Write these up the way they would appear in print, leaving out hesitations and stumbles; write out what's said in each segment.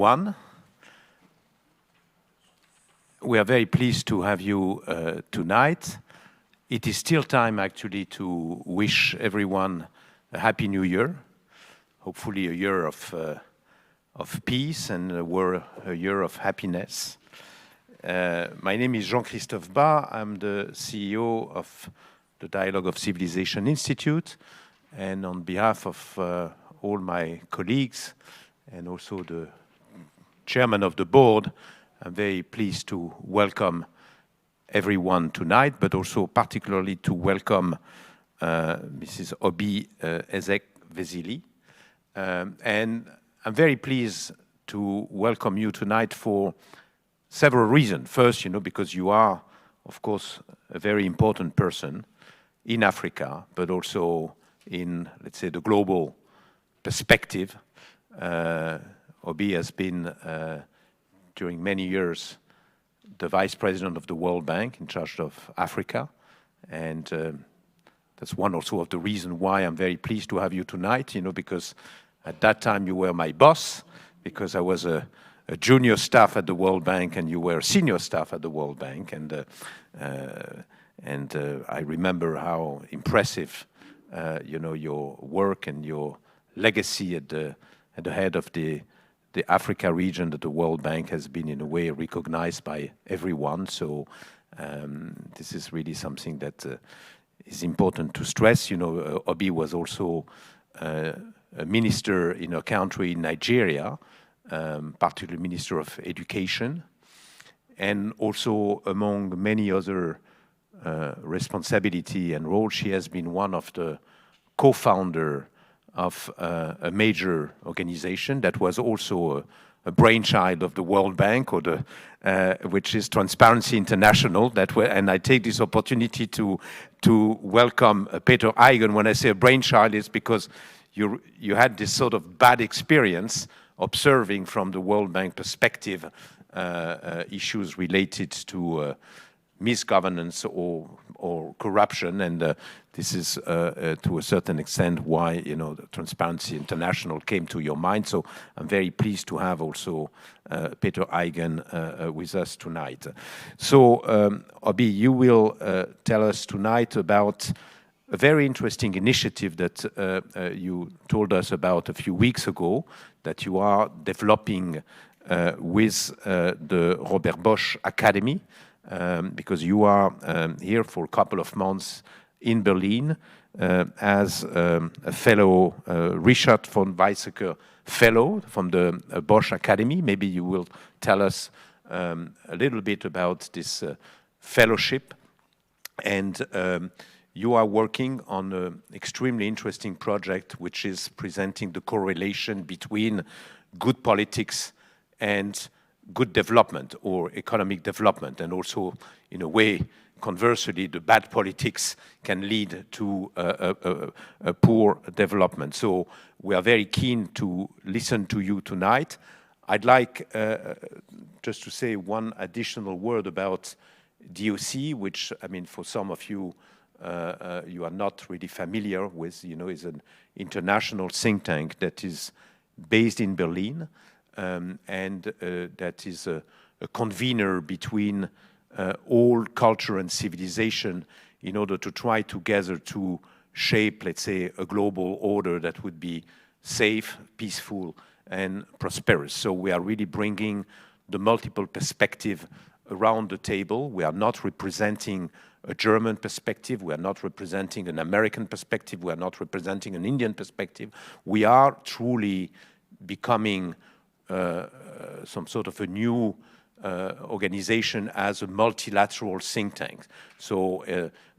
One, we are very pleased to have you tonight. It is still time actually to wish everyone a happy new year. Hopefully a year of peace and a year of happiness. My name is Jean-Christophe Bas. I'm the CEO of the Dialogue of Civilization Institute. And on behalf of all my colleagues and also the chairman of the board, I'm very pleased to welcome everyone tonight, but also particularly to welcome Mrs. Oby Ezekwesili. And I'm very pleased to welcome you tonight for several reasons. First, because you are, of course, a very important person in Africa, but also in, let's say, the global perspective. Oby has been, during many years, the vice president of the World Bank in charge of Africa. And that's one also of the reasons why I'm very pleased to have you tonight, because at that time you were my boss, because I was a junior staff at the World Bank and you were a senior staff at the World Bank. And I remember how impressive, your work and your legacy at the head of the Africa region that the World Bank has been in a way recognized by everyone. So this is really something that is important to stress. Oby was also a minister in a country, Nigeria, particularly Minister of Education, and also among many other responsibility and roles, she has been one of the co-founder of a major organization that was also a brainchild of the World Bank, or which is Transparency International. And I take this opportunity to welcome Peter Eigen. When I say a brainchild, it's because you had this sort of bad experience observing from the World Bank perspective issues related to misgovernance or corruption, and this is to a certain extent why the Transparency International came to your mind. So I'm very pleased to have also Peter Eigen with us tonight. So Oby, you will tell us tonight about a very interesting initiative that you told us about a few weeks ago that you are developing with the Robert Bosch Academy. Because you are here for a couple of months in Berlin as a fellow Richard Weizsäcker fellow from the Bosch Academy. Maybe you will tell us a little bit about this fellowship. And you are working on an extremely interesting project which is presenting the correlation between good politics and good development or economic development, and also, in a way, conversely, the bad politics can lead to a poor development. So we are very keen to listen to you tonight. I'd like just to say one additional word about DOC, which, I mean, for some of you, you are not really familiar with, is an international think tank that is based in Berlin. And that is a convener between all culture and civilization in order to try together to shape, let's say, a global order that would be safe, peaceful, and prosperous. So we are really bringing the multiple perspective around the table. We are not representing a German perspective. We are not representing an American perspective. We are not representing an Indian perspective. We are truly becoming some sort of a new organization as a multilateral think tank. So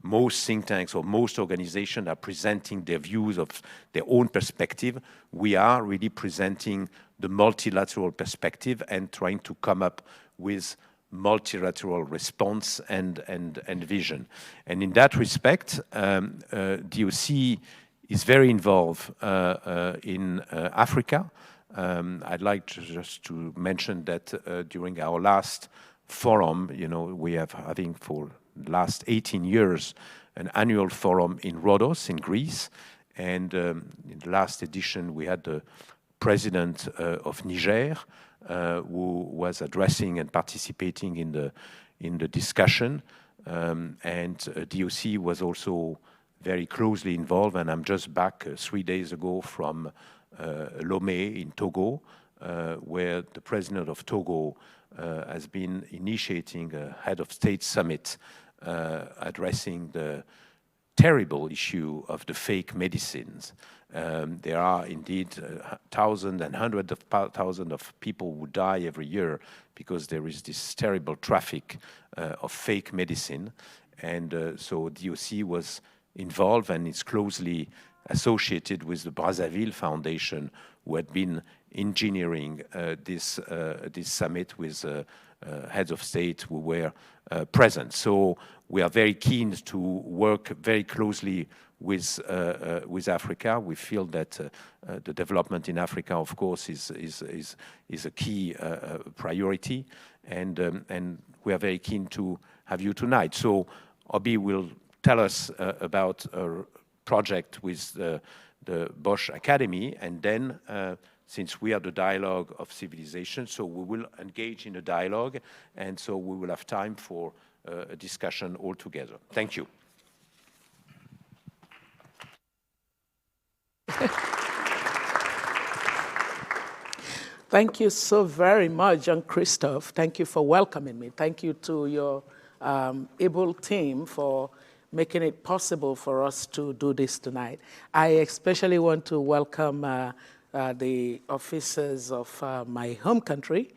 most think tanks or most organizations are presenting their views of their own perspective. We are really presenting the multilateral perspective and trying to come up with multilateral response and vision. And in that respect, DOC is very involved in Africa. I'd like just to mention that during our last forum, we have, I think for the last 18 years, an annual forum in Rhodos in Greece. And in the last edition, we had the president of Niger, who was addressing and participating in the discussion. And DOC was also very closely involved, and I'm just back 3 days ago from Lomé in Togo, where the president of Togo has been initiating a head of state summit addressing the terrible issue of the fake medicines. There are indeed thousands and hundreds of thousands of people who die every year because there is this terrible traffic of fake medicine. And so DOC was involved and is closely associated with the Brazzaville Foundation, who had been engineering this summit with heads of state who were present. So we are very keen to work very closely with Africa. We feel that the development in Africa, of course, is a key priority, and we are very keen to have you tonight. So Oby will tell us about a project with the Bosch Academy, and then since we are the dialogue of civilization, so we will engage in a dialogue, and so we will have time for a discussion all together. Thank you. Thank you so very much, Jean-Christophe. Thank you for welcoming me. Thank you to your able team for making it possible for us to do this tonight. I especially want to welcome the officers of my home country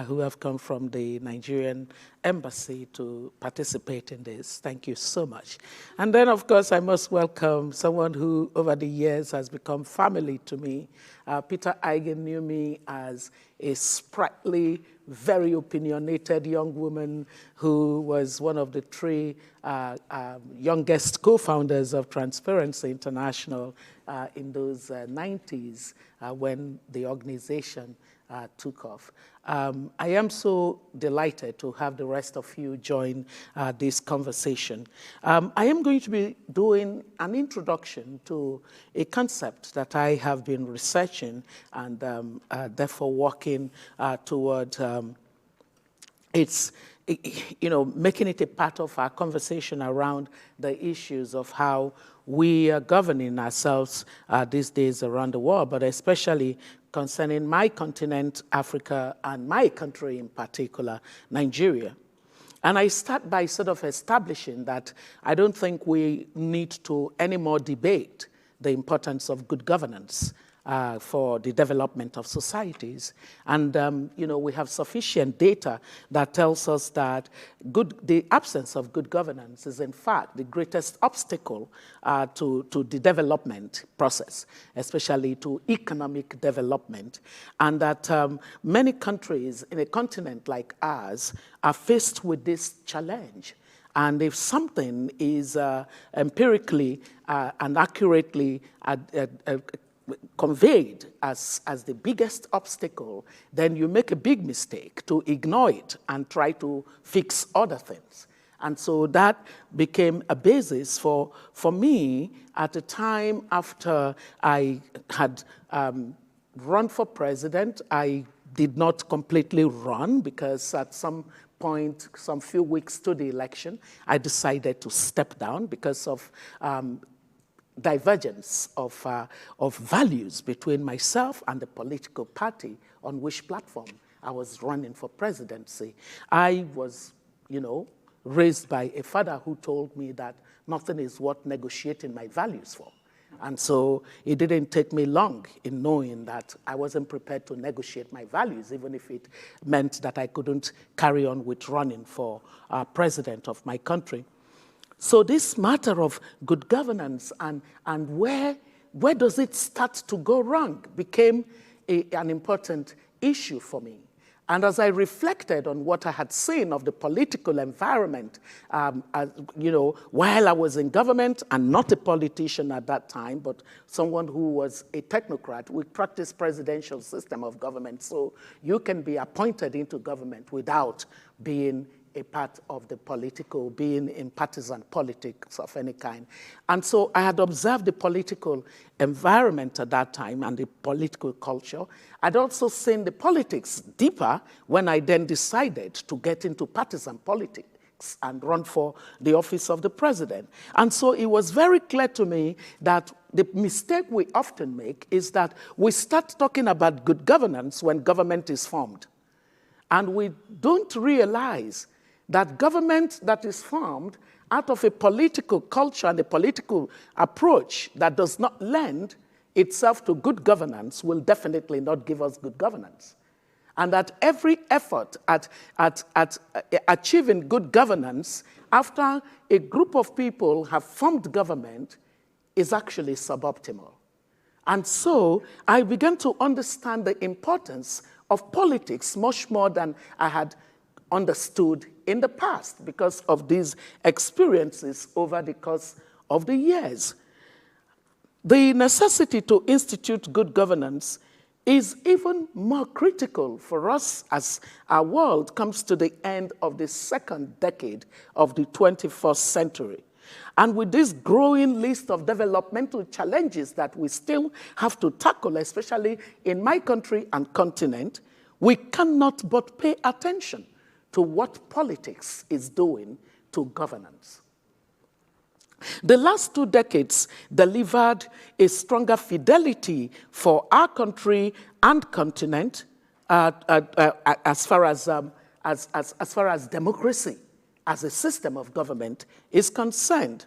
who have come from the Nigerian embassy to participate in this. Thank you so much. And then, of course, I must welcome someone who, over the years, has become family to me. Peter Eigen knew me as a sprightly, very opinionated young woman who was one of the three youngest co-founders of Transparency International in those 90s when the organization took off. I am so delighted to have the rest of you join this conversation. I am going to be doing an introduction to a concept that I have been researching and therefore working toward making it a part of our conversation around the issues of how we are governing ourselves these days around the world, but especially concerning my continent, Africa, and my country in particular, Nigeria. And I start by sort of establishing that I don't think we need to anymore debate the importance of good governance for the development of societies. And, we have sufficient data that tells us that the absence of good governance is, in fact, the greatest obstacle to the development process, especially to economic development. And that many countries in a continent like ours are faced with this challenge. And if something is empirically and accurately conveyed as the biggest obstacle, then you make a big mistake to ignore it and try to fix other things. And so that became a basis for me at the time after I had run for president. I did not completely run because at some point, some few weeks to the election, I decided to step down because of divergence of values between myself and the political party on which platform I was running for presidency. I was, raised by a father who told me that nothing is worth negotiating my values for. And so it didn't take me long in knowing that I wasn't prepared to negotiate my values, even if it meant that I couldn't carry on with running for president of my country. So this matter of good governance and where does it start to go wrong became an important issue for me. And as I reflected on what I had seen of the political environment, while I was in government and not a politician at that time, but someone who was a technocrat, we practiced presidential system of government. So you can be appointed into government without being a part of the political, being in partisan politics of any kind. And so I had observed the political environment at that time and the political culture. I'd also seen the politics deeper when I then decided to get into partisan politics and run for the office of the president. And so it was very clear to me that the mistake we often make is that we start talking about good governance when government is formed. And we don't realize that government that is formed out of a political culture and a political approach that does not lend itself to good governance will definitely not give us good governance. And that every effort at achieving good governance after a group of people have formed government is actually suboptimal. And so I began to understand the importance of politics much more than I had understood in the past because of these experiences over the course of the years. The necessity to institute good governance is even more critical for us as our world comes to the end of the second decade of the 21st century. And with this growing list of developmental challenges that we still have to tackle, especially in my country and continent, we cannot but pay attention to what politics is doing to governance. The last 2 decades delivered a stronger fidelity for our country and continent as far as democracy as a system of government is concerned.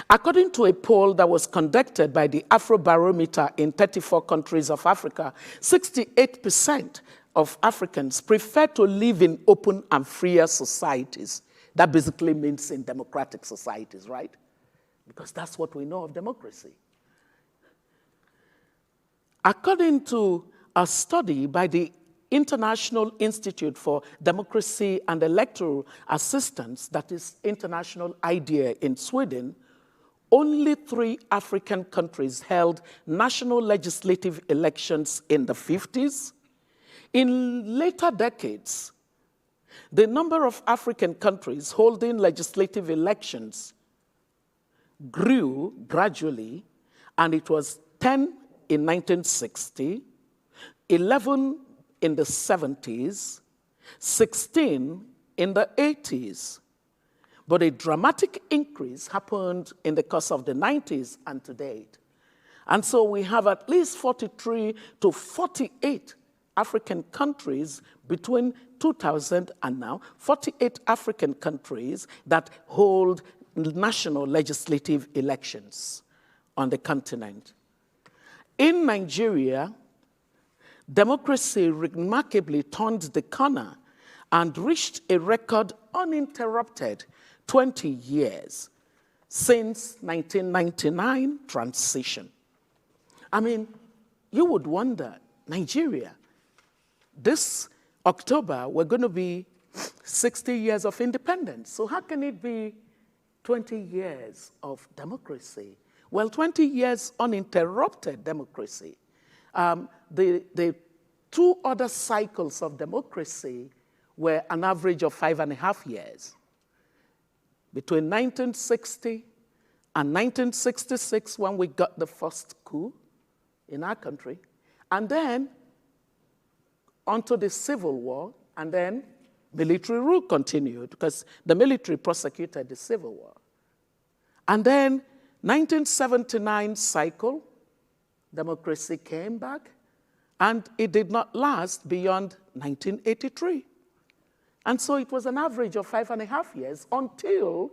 According to a poll that was conducted by the Afrobarometer in 34 countries of Africa, 68% of Africans prefer to live in open and freer societies. That basically means in democratic societies, right? Because that's what we know of democracy. According to a study by the International Institute for Democracy and Electoral Assistance, that is International IDEA in Sweden, only 3 African countries held national legislative elections in the 50s. In later decades, the number of African countries holding legislative elections grew gradually, and it was 10 in 1960, 11 in the 70s, 16 in the 80s. But a dramatic increase happened in the course of the 90s and to date. And so we have at least 43 to 48 African countries between 2000 and now, 48 African countries that hold national legislative elections on the continent. In Nigeria, democracy remarkably turned the corner and reached a record uninterrupted 20 years since 1999 transition. I mean, you would wonder, Nigeria, this October, we're going to be 60 years of independence. So how can it be 20 years of democracy? Well, 20 years uninterrupted democracy. The 2 other cycles of democracy were an average of 5.5 years. Between 1960 and 1966, when we got the first coup in our country, and then onto the Civil War, and then military rule continued because the military prosecuted the Civil War. And then 1979 cycle, democracy came back, and it did not last beyond 1983. And so it was an average of 5.5 years until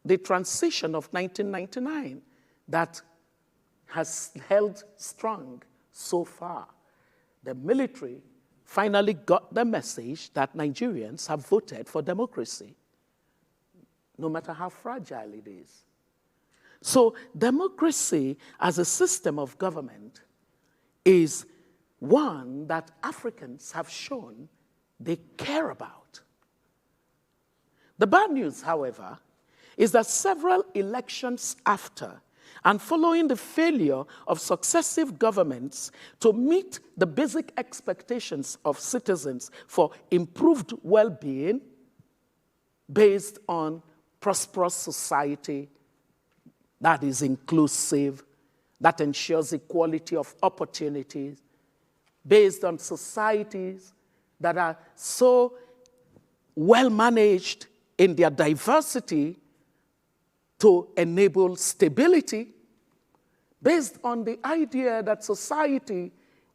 the transition of 1999 that has held strong so far. The military finally got the message that Nigerians have voted for democracy, no matter how fragile it is. So democracy as a system of government is one that Africans have shown they care about. The bad news, however, is that several elections after, and following the failure of successive governments to meet the basic expectations of citizens for improved well-being based on prosperous society that is inclusive, that ensures equality of opportunities, based on societies that are so well managed in their diversity to enable stability, based on the idea that society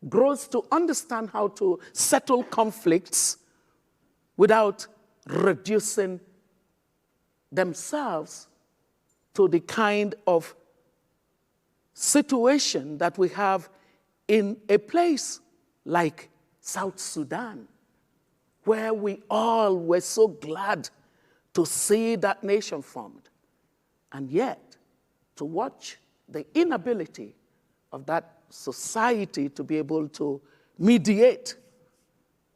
grows to understand how to settle conflicts without reducing themselves to the kind of situation that we have in a place like South Sudan, where we all were so glad to see that nation formed. And yet, to watch the inability of that society to be able to mediate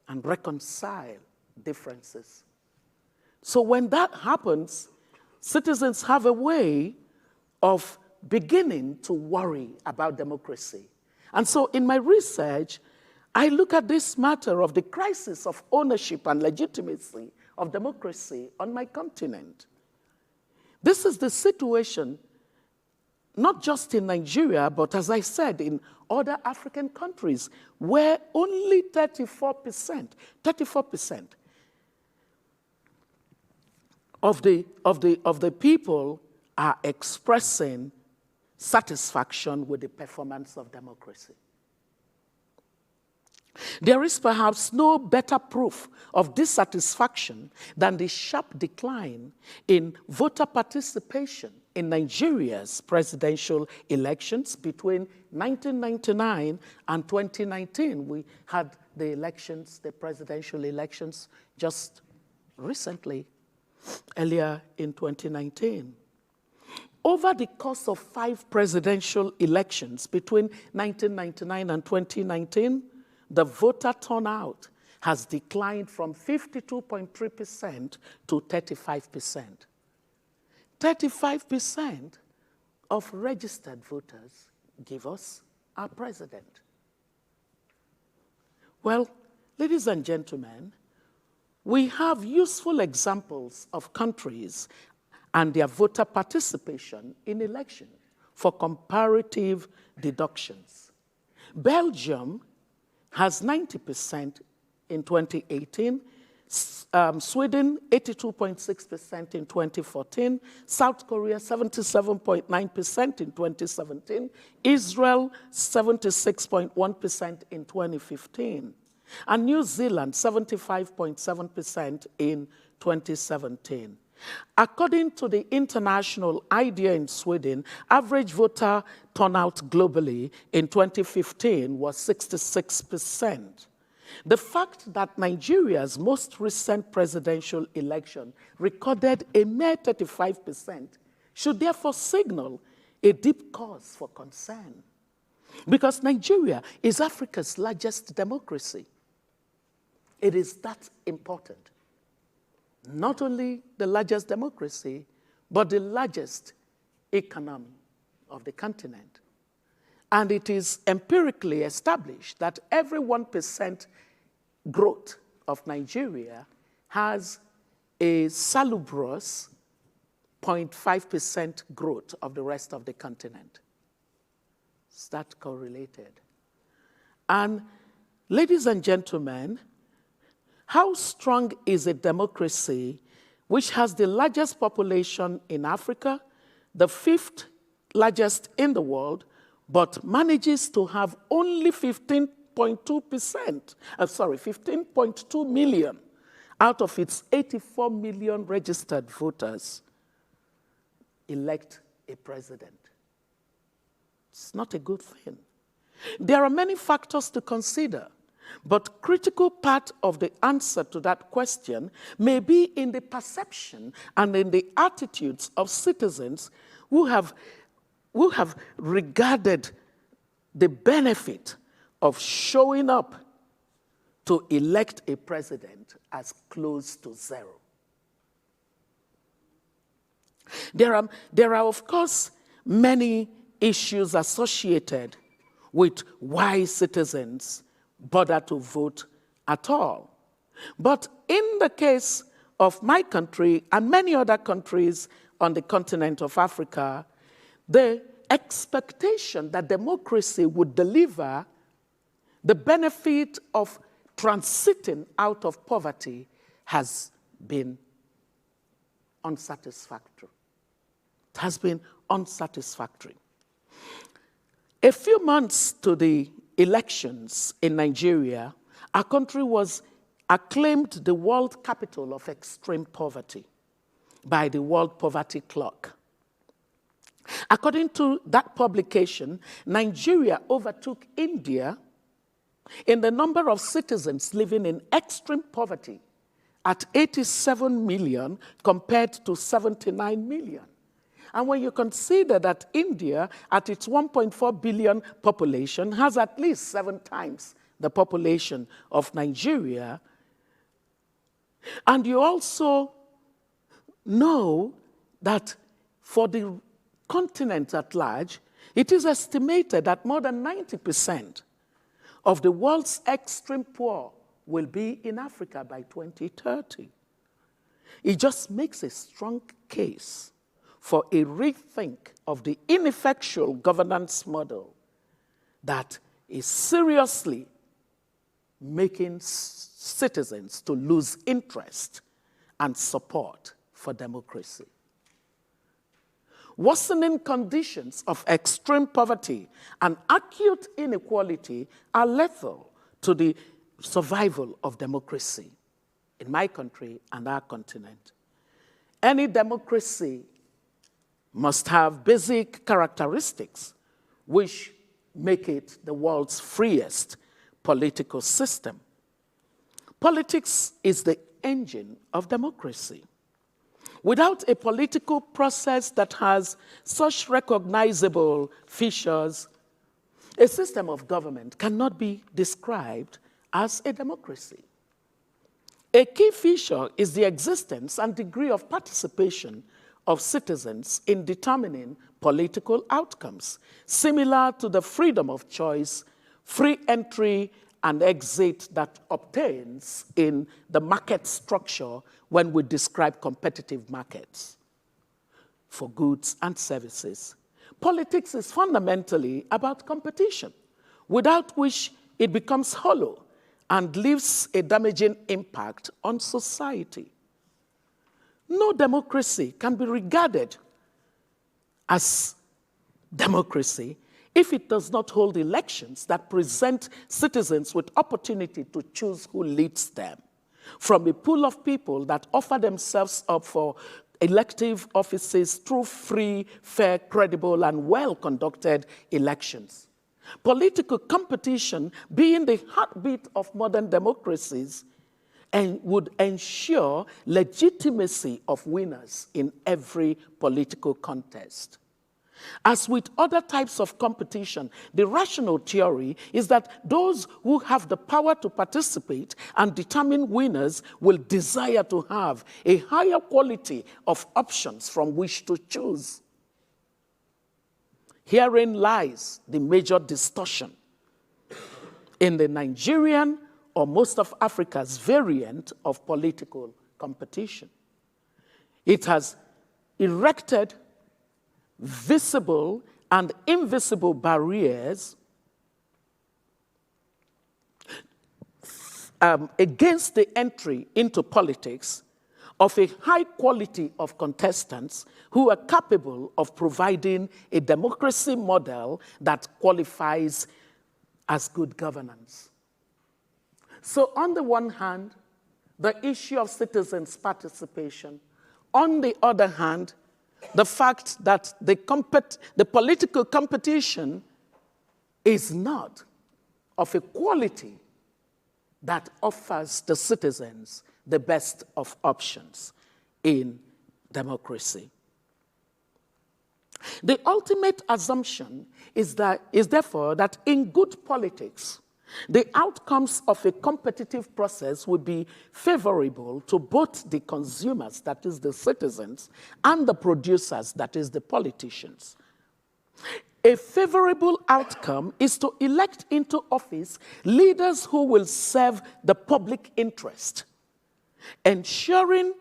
and reconcile differences. So when that happens, citizens have a way of beginning to worry about democracy. And so in my research, I look at this matter of the crisis of ownership and legitimacy of democracy on my continent. This is the situation, not just in Nigeria, but as I said, in other African countries, where only 34% of the people are expressing satisfaction with the performance of democracy. There is perhaps no better proof of dissatisfaction than the sharp decline in voter participation in Nigeria's presidential elections between 1999 and 2019. We had the elections, the presidential elections, just recently, earlier in 2019. Over the course of 5 presidential elections between 1999 and 2019, the voter turnout has declined from 52.3% to 35%. 35% of registered voters give us our president. Well, ladies and gentlemen, we have useful examples of countries and their voter participation in elections for comparative deductions. Belgium has 90% in 2018, Sweden 82.6% in 2014, South Korea 77.9% in 2017, Israel 76.1% in 2015, and New Zealand 75.7% in 2017. According to the International Idea in Sweden, average voter turnout globally in 2015 was 66%. The fact that Nigeria's most recent presidential election recorded a mere 35% should therefore signal a deep cause for concern, because Nigeria is Africa's largest democracy. It is that important. Not only the largest democracy, but the largest economy of the continent. And it is empirically established that every 1% growth of Nigeria has a salubrious 0.5% growth of the rest of the continent. Is that correlated? And ladies and gentlemen, how strong is a democracy which has the largest population in Africa, the 5th largest in the world, but manages to have only 15.2 million out of its 84 million registered voters elect a president? It's not a good thing. There are many factors to consider, but critical part of the answer to that question may be in the perception and in the attitudes of citizens who have regarded the benefit of showing up to elect a president as close to zero. There are, of course, many issues associated with why citizens bother to vote at all. But in the case of my country and many other countries on the continent of Africa, the expectation that democracy would deliver the benefit of transiting out of poverty has been unsatisfactory. It has been unsatisfactory. A few months to the elections in Nigeria, our country was acclaimed the world capital of extreme poverty by the World Poverty Clock. According to that publication, Nigeria overtook India in the number of citizens living in extreme poverty at 87 million compared to 79 million. And when you consider that India, at its 1.4 billion population, has at least 7 times the population of Nigeria, and you also know that for the continent at large, it is estimated that more than 90% of the world's extreme poor will be in Africa by 2030. It just makes a strong case for a rethink of the ineffectual governance model that is seriously making citizens to lose interest and support for democracy. Worsening conditions of extreme poverty and acute inequality are lethal to the survival of democracy in my country and our continent. Any democracy must have basic characteristics which make it the world's freest political system. Politics is the engine of democracy. Without a political process that has such recognizable features, a system of government cannot be described as a democracy. A key feature is the existence and degree of participation of citizens in determining political outcomes, similar to the freedom of choice, free entry and exit that obtains in the market structure when we describe competitive markets for goods and services. Politics is fundamentally about competition, without which it becomes hollow and leaves a damaging impact on society. No democracy can be regarded as democracy if it does not hold elections that present citizens with opportunity to choose who leads them from a pool of people that offer themselves up for elective offices through free, fair, credible, and well-conducted elections. Political competition, being the heartbeat of modern democracies, and would ensure legitimacy of winners in every political contest. As with other types of competition, the rational theory is that those who have the power to participate and determine winners will desire to have a higher quality of options from which to choose. Herein lies the major distortion in the Nigerian or most of Africa's variant of political competition. It has erected visible and invisible barriers against the entry into politics of a high quality of contestants who are capable of providing a democracy model that qualifies as good governance. So on the one hand, the issue of citizens' participation. On the other hand, the fact that the political competition is not of a quality that offers the citizens the best of options in democracy. The ultimate assumption is therefore that in good politics, the outcomes of a competitive process would be favorable to both the consumers, that is the citizens, and the producers, that is the politicians. A favorable outcome is to elect into office leaders who will serve the public interest, ensuring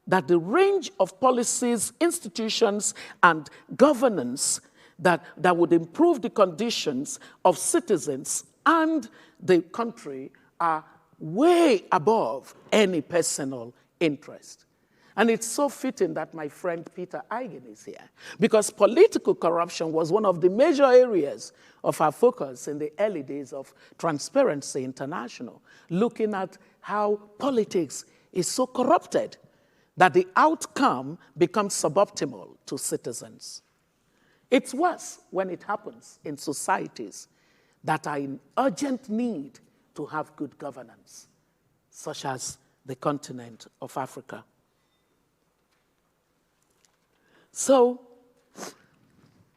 that the range of policies, institutions, and governance that would improve the conditions of citizens and the country are way above any personal interest. And it's so fitting that my friend Peter Eigen is here, because political corruption was one of the major areas of our focus in the early days of Transparency International, looking at how politics is so corrupted that the outcome becomes suboptimal to citizens. It's worse when it happens in societies that are in urgent need to have good governance, such as the continent of Africa. So,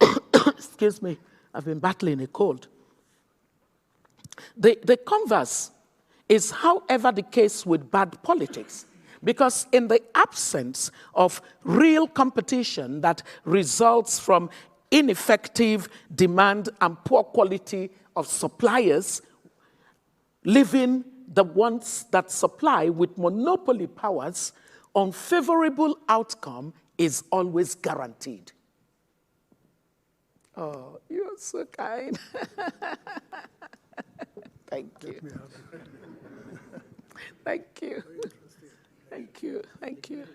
excuse me, I've been battling a cold. The converse is, however, the case with bad politics, because in the absence of real competition that results from ineffective demand and poor quality of suppliers, leaving the ones that supply with monopoly powers, unfavorable outcome is always guaranteed. Oh, you're so kind. Thank you. Thank you. Thank you. Thank you.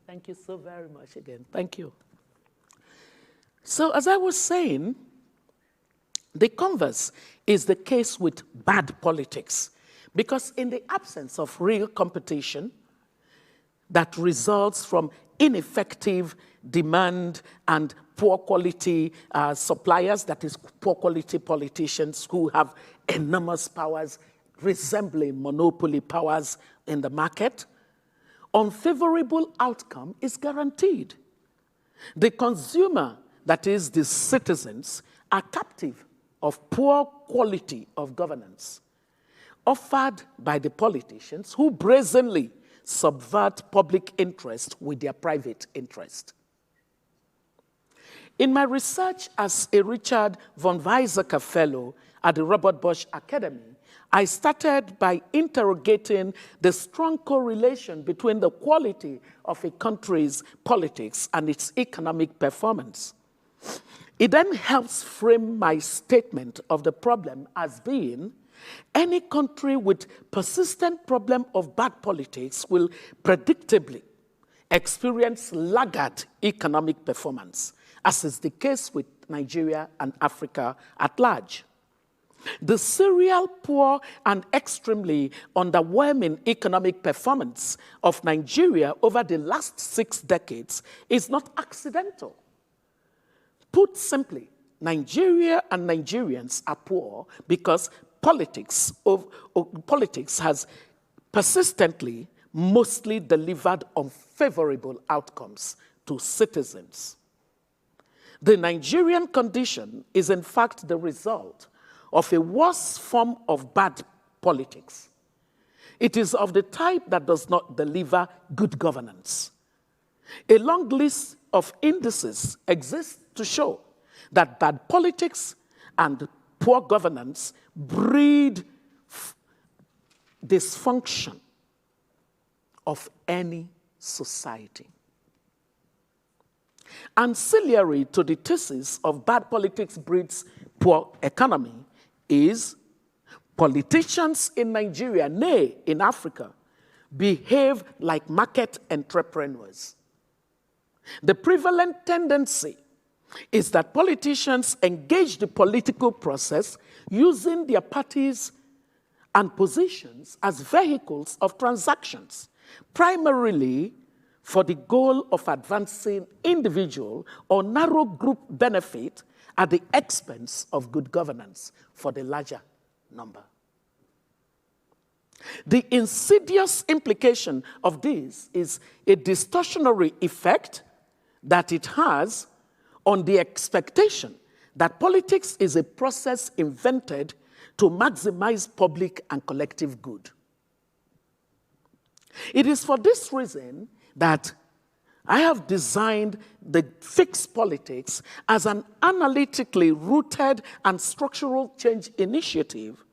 Thank you so very much again. Thank you. So as I was saying, the converse is the case with bad politics, because in the absence of real competition that results from ineffective demand and poor quality suppliers, that is, poor quality politicians who have enormous powers resembling monopoly powers in the market, unfavorable outcome is guaranteed. The consumer, that is, the citizens, are captive of poor quality of governance offered by the politicians who brazenly subvert public interest with their private interest. In my research as a Richard Weizsäcker Fellow at the Robert Bosch Academy, I started by interrogating the strong correlation between the quality of a country's politics and its economic performance. It then helps frame my statement of the problem as being any country with persistent problem of bad politics will predictably experience laggard economic performance, as is the case with Nigeria and Africa at large. The serial poor and extremely underwhelming economic performance of Nigeria over the last 6 decades is not accidental. Put simply, Nigeria and Nigerians are poor because politics has persistently mostly delivered unfavorable outcomes to citizens. The Nigerian condition is in fact the result of a worse form of bad politics. It is of the type that does not deliver good governance. A long list of indices exists to show that bad politics and poor governance breed dysfunction of any society. Ancillary to the thesis of bad politics breeds poor economy is politicians in Nigeria, nay, in Africa, behave like market entrepreneurs. The prevalent tendency is that politicians engage the political process using their parties and positions as vehicles of transactions, primarily for the goal of advancing individual or narrow group benefit at the expense of good governance for the larger number. The insidious implication of this is a distortionary effect that it has on the expectation that politics is a process invented to maximize public and collective good. It is for this reason that I have designed the fixed politics as an analytically rooted and structural change initiative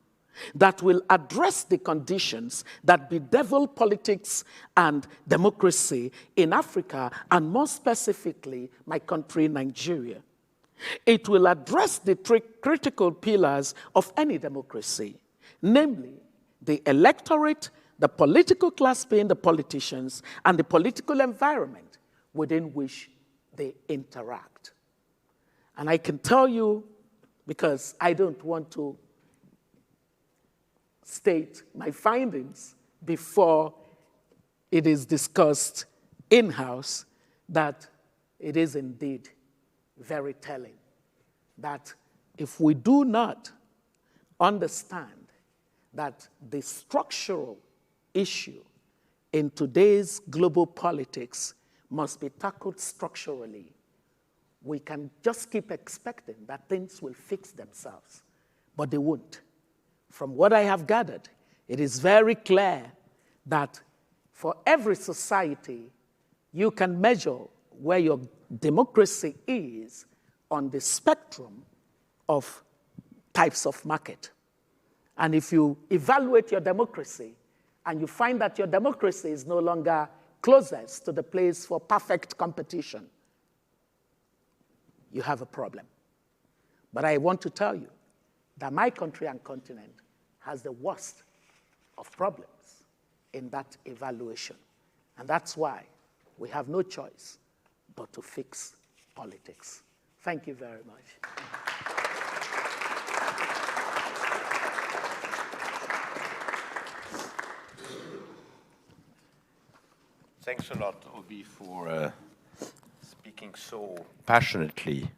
that will address the conditions that bedevil politics and democracy in Africa, and more specifically, my country, Nigeria. It will address the three critical pillars of any democracy, namely the electorate, the political class being the politicians, and the political environment within which they interact. And I can tell you, because I don't want to state my findings before it is discussed in-house, that it is indeed very telling that if we do not understand that the structural issue in today's global politics must be tackled structurally, we can just keep expecting that things will fix themselves, but they won't. From what I have gathered, it is very clear that for every society, you can measure where your democracy is on the spectrum of types of market. And if you evaluate your democracy and you find that your democracy is no longer closest to the place for perfect competition, you have a problem. But I want to tell you that my country and continent has the worst of problems in that evaluation. And that's why we have no choice but to fix politics. Thank you very much. Thanks a lot, Oby, for speaking so passionately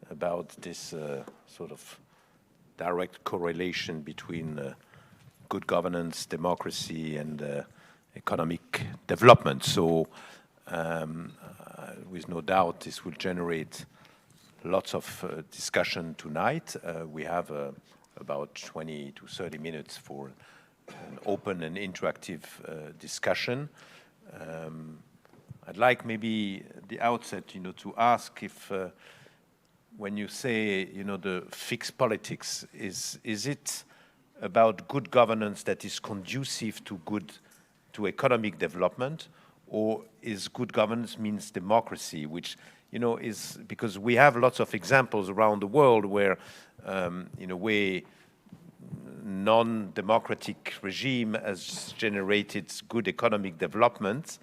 about this sort of direct correlation between good governance, democracy, and economic development. So, with no doubt, this will generate lots of discussion tonight. We have about 20 to 30 minutes for an open and interactive discussion. I'd like maybe at the outset, to ask if when you say, the fixed politics, is it about good governance that is conducive to economic development, or is good governance means democracy, which, is because we have lots of examples around the world where, in a way, non-democratic regime has generated good economic development.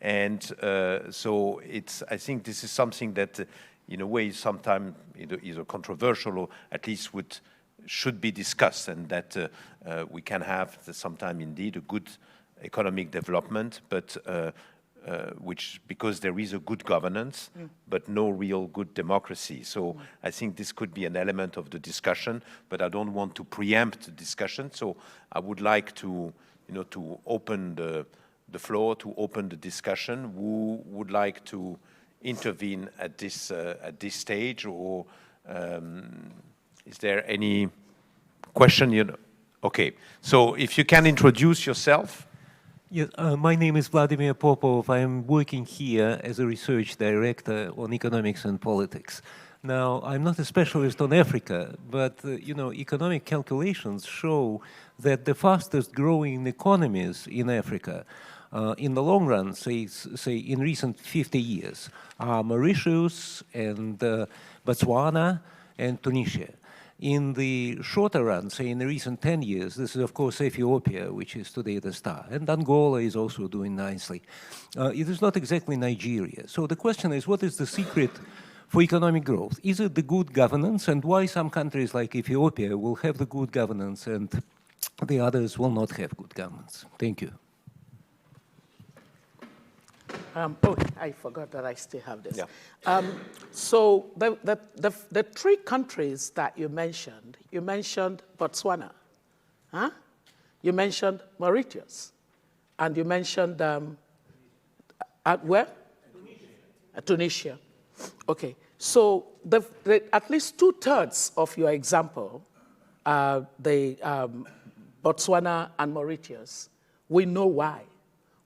And so I think this is something that, in a way, sometimes either controversial or at least should be discussed, and that we can have sometime indeed a good economic development, but because there is a good governance, but no real good democracy. So I think this could be an element of the discussion, but I don't want to preempt the discussion. So I would like to, to open the floor, to open the discussion. Who would like to intervene at this stage, or is there any question? Okay, so if you can introduce yourself. Yes, my name is Vladimir Popov. I'm working here as a research director on economics and politics. Now, I'm not a specialist on Africa, but economic calculations show that the fastest growing economies in Africa in the long run, say in recent 50 years, are Mauritius and Botswana and Tunisia. In the shorter run, say in the recent 10 years, this is of course Ethiopia, which is today the star, and Angola is also doing nicely. It is not exactly Nigeria. So the question is, what is the secret for economic growth? Is it the good governance, and why some countries like Ethiopia will have the good governance and the others will not have good governance? Thank you. I forgot that I still have this. Yeah. So the three countries that you mentioned Botswana, huh? You mentioned Mauritius, and you mentioned where? Tunisia. Okay, so at least 2/3 of your example Botswana and Mauritius. We know why.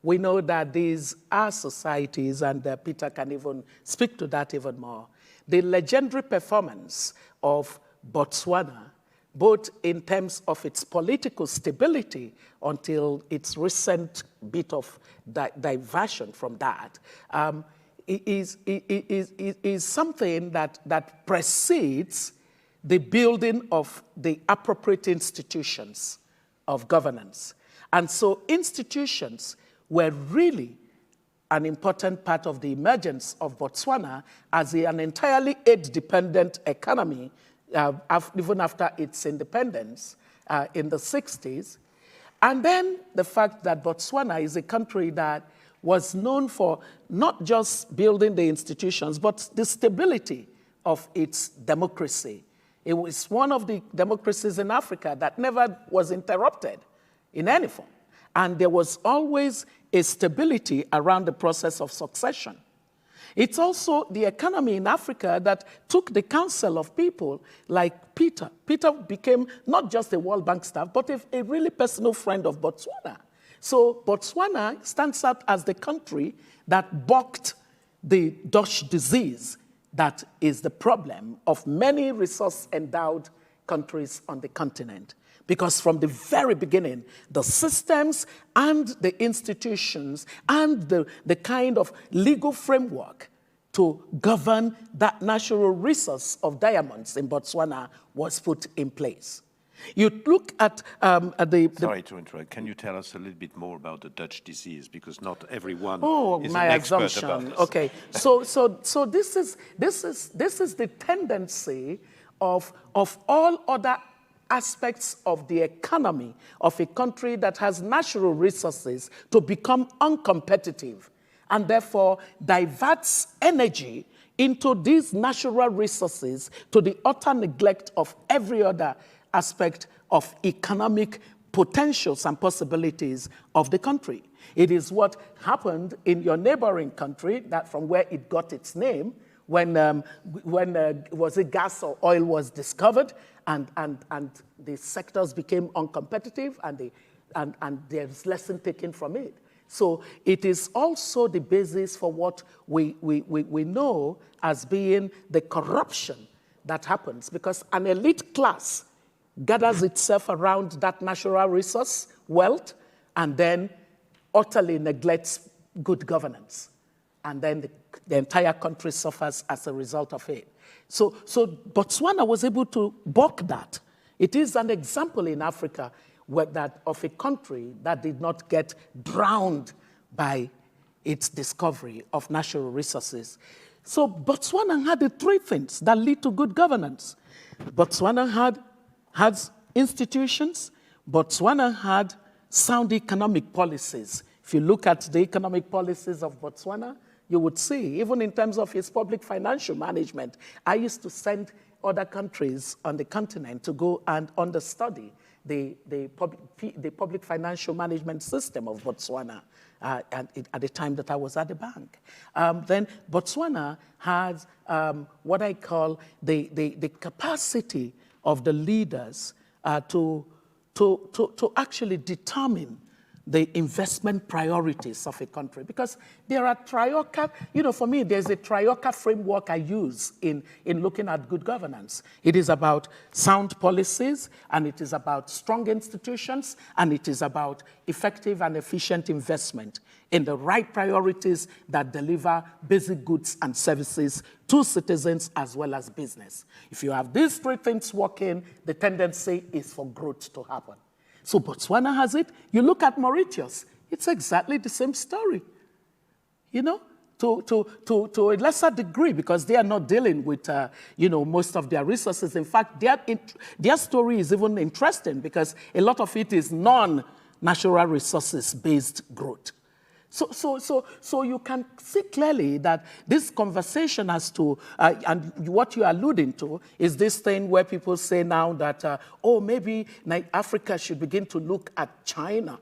We know that these are societies, and Peter can even speak to that even more. The legendary performance of Botswana, both in terms of its political stability until its recent bit of diversion from that, is something that precedes the building of the appropriate institutions of governance. And so institutions were really an important part of the emergence of Botswana as an entirely aid-dependent economy, even after its independence in the 60s. And then the fact that Botswana is a country that was known for not just building the institutions, but the stability of its democracy. It was one of the democracies in Africa that never was interrupted in any form. And there was always a stability around the process of succession. It's also the economy in Africa that took the counsel of people like Peter. Peter became not just a World Bank staff, but a really personal friend of Botswana. So Botswana stands out as the country that balked the Dutch disease that is the problem of many resource-endowed countries on the continent. Because from the very beginning, the systems and the institutions and the kind of legal framework to govern that natural resource of diamonds in Botswana was put in place. You look at Sorry to interrupt. Can you tell us a little bit more about the Dutch disease? Because not everyone is my an expert assumption. about this. Okay, so this is the tendency of all other aspects of the economy of a country that has natural resources to become uncompetitive, and therefore diverts energy into these natural resources to the utter neglect of every other aspect of economic potentials and possibilities of the country. It is what happened in your neighboring country, that from where it got its name, when was it gas or oil was discovered, and the sectors became uncompetitive, and there's lesson taken from it. So it is also the basis for what we know as being the corruption that happens, because an elite class gathers itself around that natural resource, wealth, and then utterly neglects good governance. And then the entire country suffers as a result of it. So Botswana was able to balk that. It is an example in Africa of a country that did not get drowned by its discovery of natural resources. So Botswana had the three things that lead to good governance. Botswana had institutions. Botswana had sound economic policies. If you look at the economic policies of Botswana, you would see, even in terms of its public financial management, I used to send other countries on the continent to go and understudy the public financial management system of Botswana at the time that I was at the bank. Then Botswana has what I call the capacity of the leaders to actually determine the investment priorities of a country. Because there are for me, there's a trioca framework I use in looking at good governance. It is about sound policies, and it is about strong institutions, and it is about effective and efficient investment in the right priorities that deliver basic goods and services to citizens as well as business. If you have these three things working, the tendency is for growth to happen. So Botswana has it. You look at Mauritius, it's exactly the same story. To a lesser degree, because they are not dealing with, most of their resources. In fact, their story is even interesting because a lot of it is non-natural resources-based growth. So you can see clearly that this conversation has to, and what you're alluding to is this thing where people say now that, maybe Africa should begin to look at China.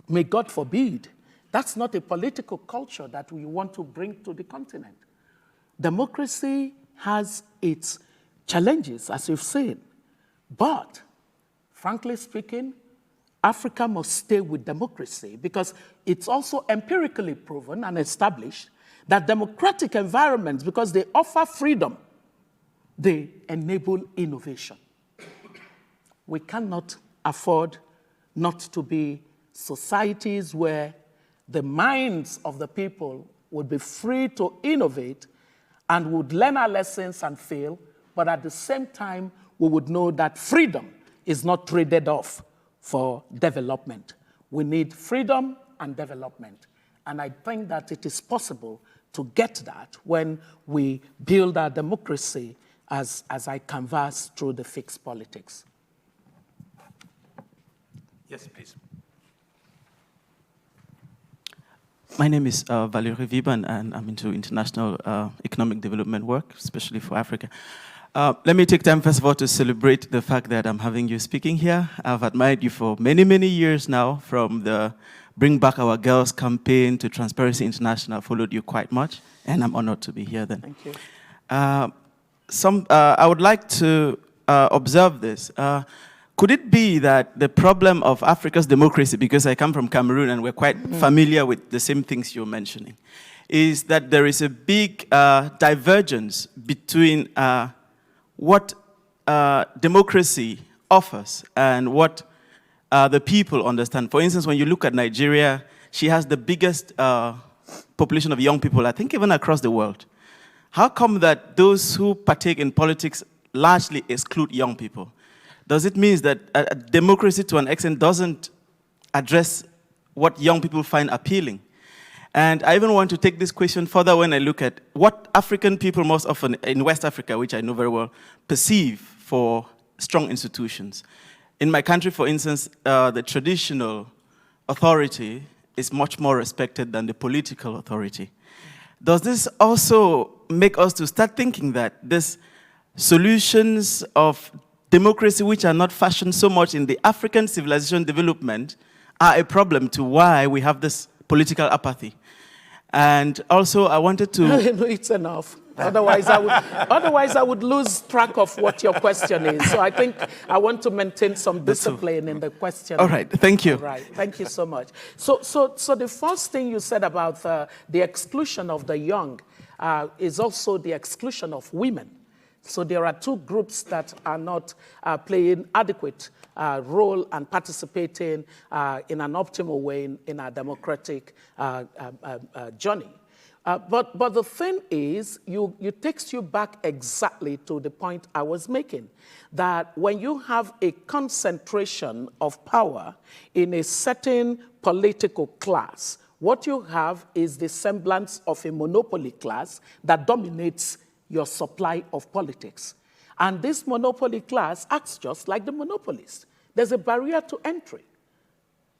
May God forbid. That's not a political culture that we want to bring to the continent. Democracy has its challenges, as you've seen, but frankly speaking, Africa must stay with democracy because it's also empirically proven and established that democratic environments, because they offer freedom, they enable innovation. We cannot afford not to be societies where the minds of the people would be free to innovate and would learn our lessons and fail, but at the same time, we would know that freedom is not traded off for development. We need freedom and development. And I think that it is possible to get that when we build our democracy as I canvass through the fixed politics. Yes, please. My name is Valerie Viban, and I'm into international economic development work, especially for Africa. Let me take time, first of all, to celebrate the fact that I'm having you speaking here. I've admired you for many, many years now, from the Bring Back Our Girls campaign to Transparency International. I followed you quite much, and I'm honored to be here then. Thank you. I would like to observe this. Could it be that the problem of Africa's democracy, because I come from Cameroon and we're quite familiar with the same things you're mentioning, is that there is a big divergence between what democracy offers and what the people understand. For instance, when you look at Nigeria, she has the biggest population of young people, I think even across the world. How come that those who partake in politics largely exclude young people? Does it mean that democracy to an extent doesn't address what young people find appealing? And I even want to take this question further when I look at what African people most often, in West Africa, which I know very well, perceive for strong institutions. In my country, for instance, the traditional authority is much more respected than the political authority. Does this also make us to start thinking that these solutions of democracy, which are not fashioned so much in the African civilization development, are a problem to why we have this political apathy? And also, I wanted to... No, it's enough. Otherwise, I would lose track of what your question is. So I think I want to maintain some discipline in the question. All right, thank you. All right, thank you so much. So the first thing you said about the exclusion of the young is also the exclusion of women. So there are two groups that are not playing adequate role and participating in an optimal way in our democratic journey. But the thing is, it takes you back exactly to the point I was making, that when you have a concentration of power in a certain political class, what you have is the semblance of a monopoly class that dominates your supply of politics. And this monopoly class acts just like the monopolist. There's a barrier to entry.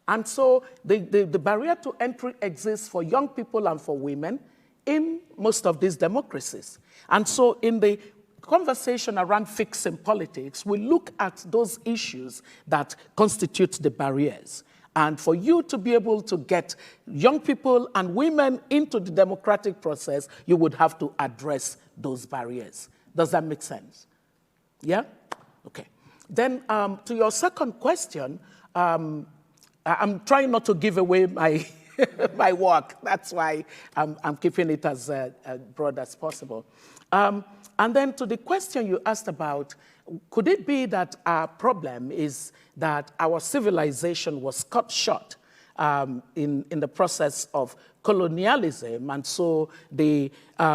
And so the barrier to entry exists for young people and for women in most of these democracies. And so in the conversation around fixing politics, we look at those issues that constitute the barriers. And for you to be able to get young people and women into the democratic process, you would have to address those barriers. Does that make sense? Yeah? Okay. Then to your second question, I'm trying not to give away my, my work. That's why I'm keeping it as broad as possible. And then to the question you asked about, could it be that our problem is that our civilization was cut short in the process of colonialism, and so the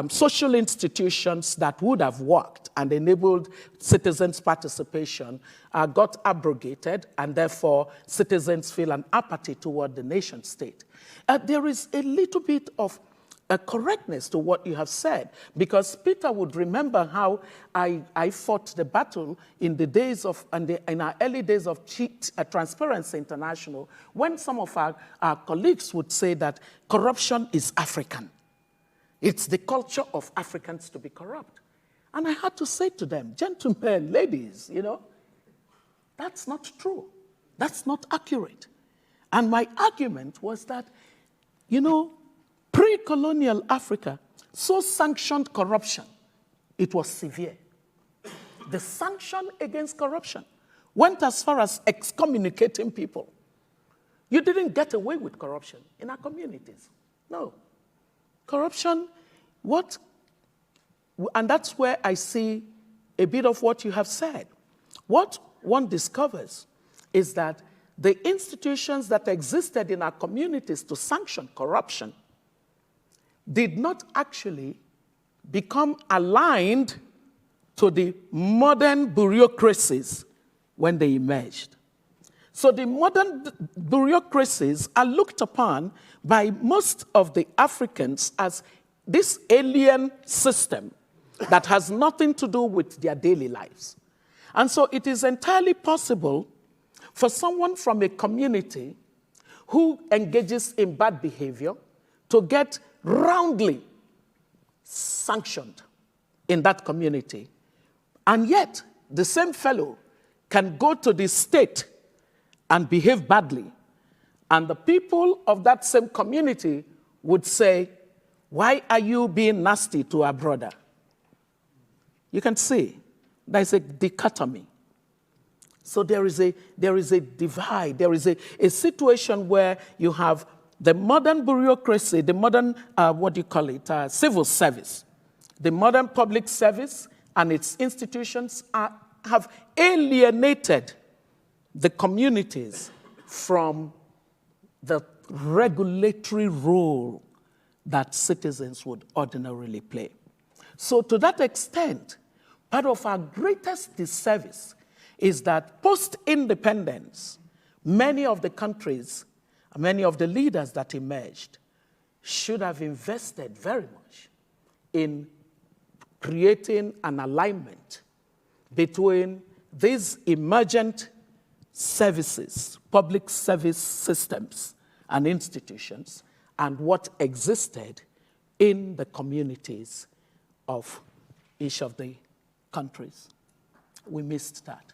social institutions that would have worked and enabled citizens' participation got abrogated, and therefore citizens feel an apathy toward the nation state. There is a little bit of a correctness to what you have said, because Peter would remember how I fought the battle in the days of, in our early days of Transparency International, when some of our colleagues would say that corruption is African. It's the culture of Africans to be corrupt. And I had to say to them, gentlemen, ladies, you know, that's not true. That's not accurate. And my argument was that, you know, pre-colonial Africa so sanctioned corruption, it was severe. The sanction against corruption went as far as excommunicating people. You didn't get away with corruption in our communities. No. Corruption, and that's where I see a bit of what you have said. What one discovers is that the institutions that existed in our communities to sanction corruption did not actually become aligned to the modern bureaucracies when they emerged. So the modern bureaucracies are looked upon by most of the Africans as this alien system that has nothing to do with their daily lives. And so it is entirely possible for someone from a community who engages in bad behavior to get roundly sanctioned in that community. And yet, the same fellow can go to the state and behave badly. And the people of that same community would say, why are you being nasty to our brother? You can see there's a dichotomy. So there is a divide. There is a situation where you have the modern bureaucracy, the modern, civil service. The modern public service and its institutions have alienated the communities from the regulatory role that citizens would ordinarily play. So to that extent, part of our greatest disservice is that post-independence, many of the countries, many of the leaders that emerged should have invested very much in creating an alignment between these emergent services, public service systems and institutions, and what existed in the communities of each of the countries. We missed that.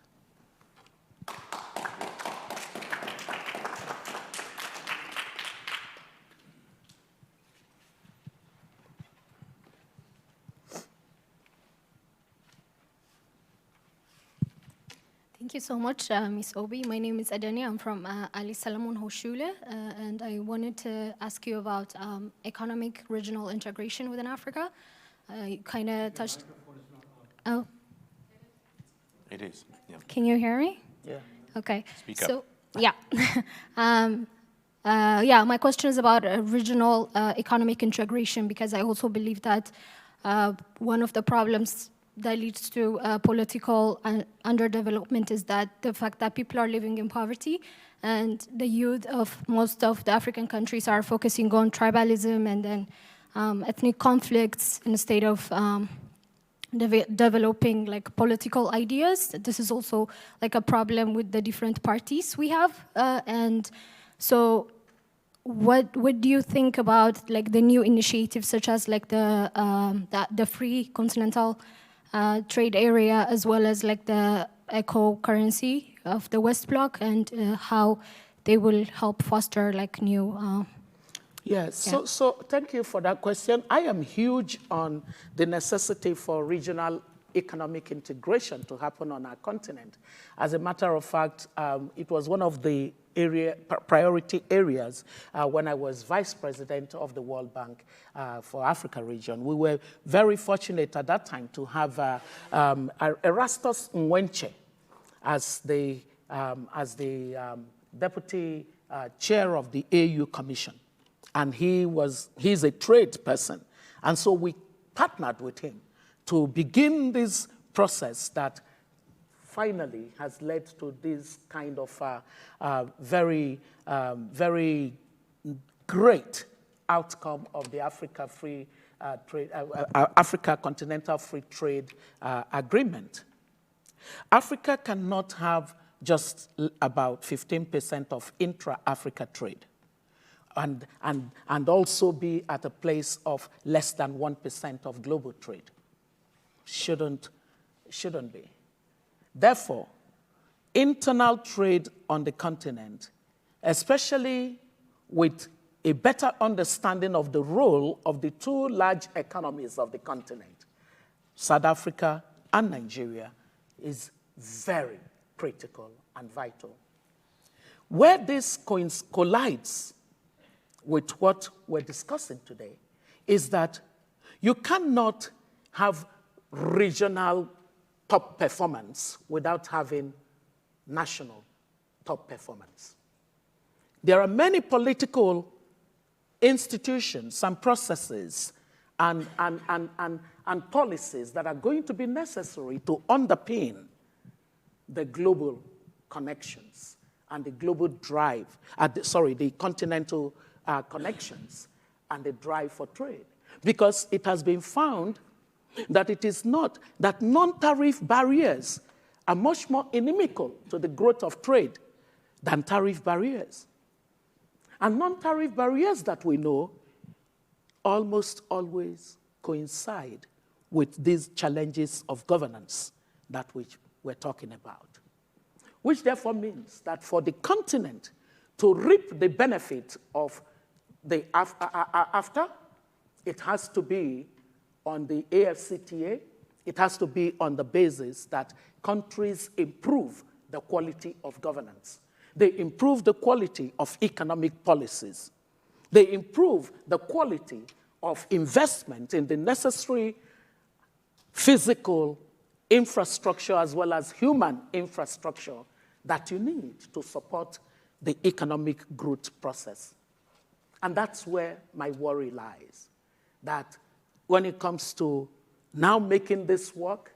Thank you so much, Ms. Oby. My name is Adani. I'm from Ali Salamun Hoshule, and I wanted to ask you about economic regional integration within Africa. You kind of touched... Oh. It is, yeah. Can you hear me? Yeah. Okay. Speak up. So, yeah. My question is about regional economic integration, because I also believe that one of the problems that leads to political underdevelopment is that the fact that people are living in poverty, and the youth of most of the African countries are focusing on tribalism and then ethnic conflicts instead of developing like political ideas. This is also like a problem with the different parties we have, and so what do you think about like the new initiatives such as like the free continental trade area, as well as like the eco currency of the West Bloc, and how they will help foster like new Yes, yeah. So thank you for that question. I am huge on the necessity for regional economic integration to happen on our continent. As a matter of fact, it was one of the priority areas when I was vice president of the World Bank for Africa region. We were very fortunate at that time to have Erastus Nwenche as the deputy chair of the AU Commission. And he's a trade person. And so we partnered with him to begin this process that finally has led to this kind of very great outcome of the Africa Continental Free Trade Agreement. Africa cannot have just about 15% of intra-Africa trade. And also be at a place of less than 1% of global trade. Shouldn't be. Therefore, internal trade on the continent, especially with a better understanding of the role of the two large economies of the continent, South Africa and Nigeria, is very critical and vital. Where this collides with what we're discussing today is that you cannot have regional top performance without having national top performance. There are many political institutions and processes and policies that are going to be necessary to underpin the global connections and the global drive, the continental connections and the drive for trade. Because it has been found that it is not, that non-tariff barriers are much more inimical to the growth of trade than tariff barriers. And non-tariff barriers that we know almost always coincide with these challenges of governance that we're talking about. Which therefore means that for the continent to reap the benefit of the after, it has to be on the AFCTA, it has to be on the basis that countries improve the quality of governance. They improve the quality of economic policies. They improve the quality of investment in the necessary physical infrastructure as well as human infrastructure that you need to support the economic growth process. And that's where my worry lies, that when it comes to now making this work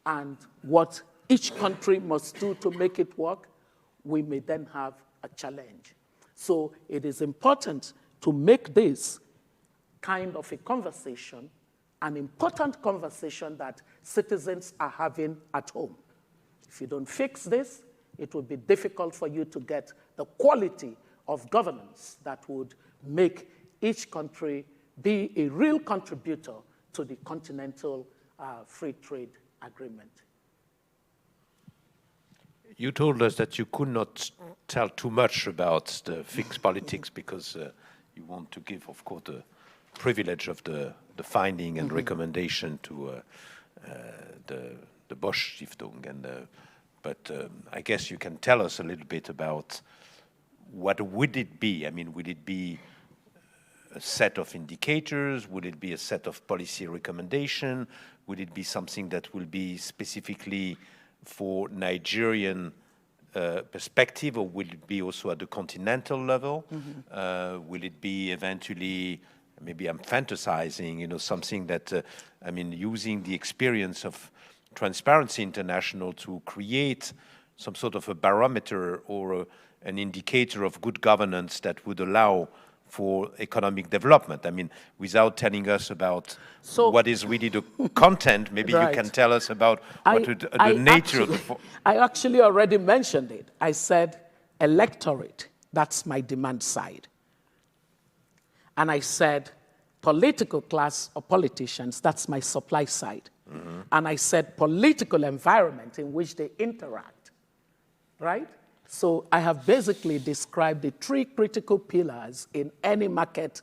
and what each country must do to make it work, we may then have a challenge. So it is important to make this kind of a conversation, an important conversation that citizens are having at home. If you don't fix this, it will be difficult for you to get the quality of governance that would make each country be a real contributor to the continental free trade agreement. You told us that you could not tell too much about the fixed politics because you want to give, of course, the privilege of the finding and recommendation to the Bosch Stiftung. But I guess you can tell us a little bit about what would it be? I mean, would it be a set of indicators? Would it be a set of policy recommendation? Would it be something that will be specifically for Nigerian perspective, or will it be also at the continental level? Will it be eventually, maybe I'm fantasizing, you know, something that, I mean, using the experience of Transparency International to create some sort of a barometer or an indicator of good governance that would allow for economic development. I mean, without telling us about what is really the content, maybe you can tell us about the nature of the... I actually already mentioned it. I said electorate, that's my demand side. And I said political class or politicians, that's my supply side. And I said political environment in which they interact, right? So I have basically described the three critical pillars in any market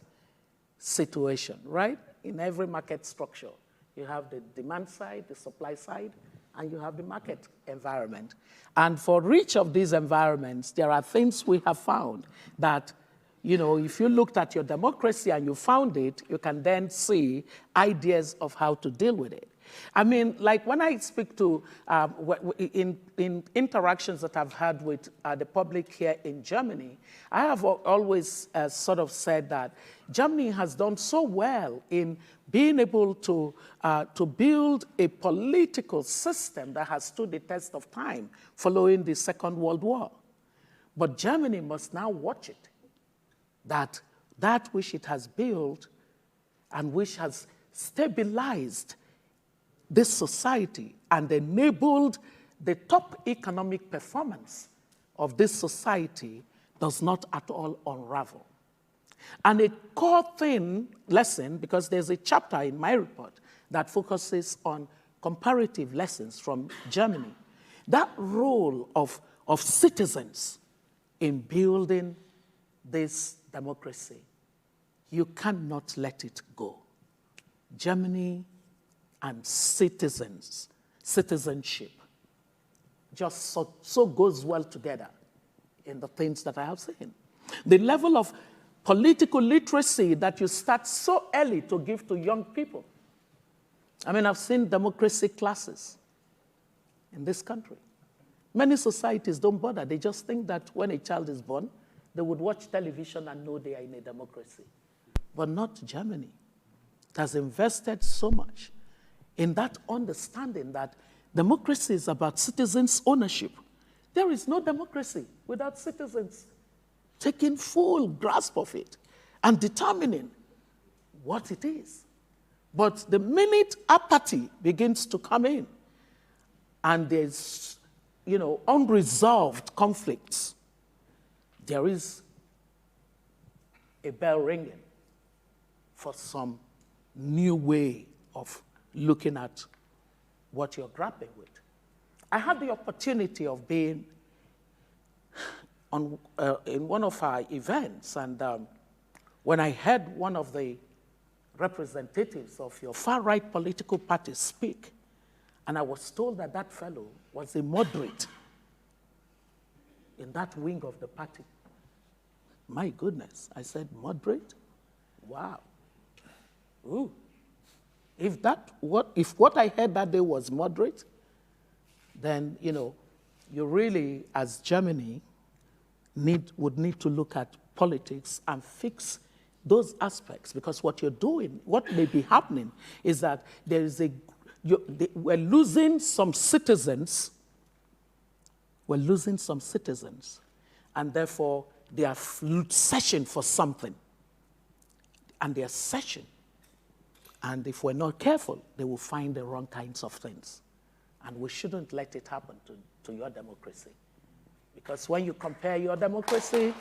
situation, right? In every market structure. You have the demand side, the supply side, and you have the market environment. And for each of these environments, there are things we have found that, you know, if you looked at your democracy and you found it, you can then see ideas of how to deal with it. I mean, like when I speak to, in interactions that I've had with the public here in Germany, I have always sort of said that Germany has done so well in being able to build a political system that has stood the test of time following the Second World War. But Germany must now watch it, that which it has built and which has stabilized this society and enabled the top economic performance of this society does not at all unravel. And a core lesson, because there's a chapter in my report that focuses on comparative lessons from Germany, that role of citizens in building this democracy, you cannot let it go. Germany and citizenship just so goes well together in the things that I have seen. The level of political literacy that you start so early to give to young people. I mean, I've seen democracy classes in this country. Many societies don't bother. They just think that when a child is born, they would watch television and know they are in a democracy. But not Germany. It has invested so much in that understanding that democracy is about citizens' ownership. There is no democracy without citizens taking full grasp of it and determining what it is. But the minute apathy begins to come in and there's, unresolved conflicts, there is a bell ringing for some new way of looking at what you're grappling with. I had the opportunity of being in one of our events, and when I heard one of the representatives of your far-right political party speak, and I was told that that fellow was a moderate in that wing of the party. My goodness, I said, moderate? Wow. Ooh. If what I heard that day was moderate, then, you really, as Germany, would need to look at politics and fix those aspects, because what you're doing, what may be happening is that there is we're losing some citizens. We're losing some citizens, and therefore they are searching for something, and they are searching. And if we're not careful, they will find the wrong kinds of things. And we shouldn't let it happen to your democracy. Because when you compare your democracy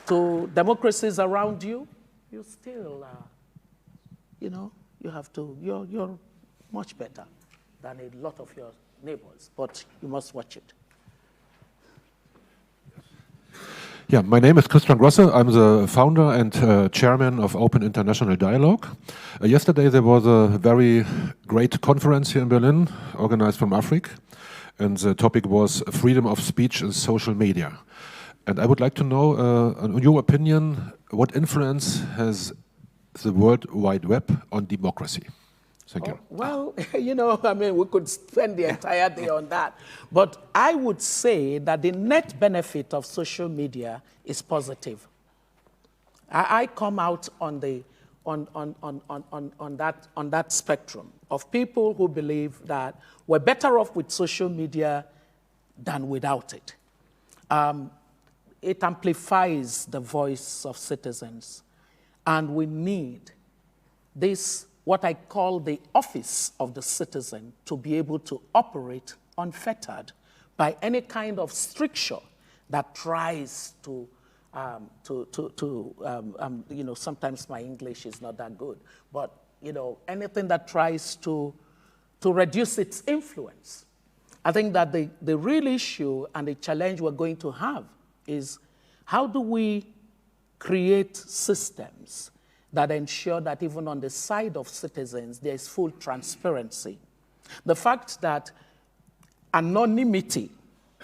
to democracies around you, you still, you're much better than a lot of your neighbors. But you must watch it. Yeah, my name is Christian Grosse. I'm the founder and chairman of Open International Dialogue. Yesterday there was a very great conference here in Berlin, organized from Africa, and the topic was freedom of speech in social media. And I would like to know, in your opinion, what influence has the World Wide Web on democracy? Thank you. Well, we could spend the entire day on that. But I would say that the net benefit of social media is positive. I come out on that spectrum of people who believe that we're better off with social media than without it. It amplifies the voice of citizens, and we need this, what I call the office of the citizen, to be able to operate unfettered by any kind of stricture that tries to sometimes my English is not that good, but, anything that tries to reduce its influence. I think that the real issue and the challenge we're going to have is, how do we create systems that ensure that even on the side of citizens, there is full transparency? The fact that anonymity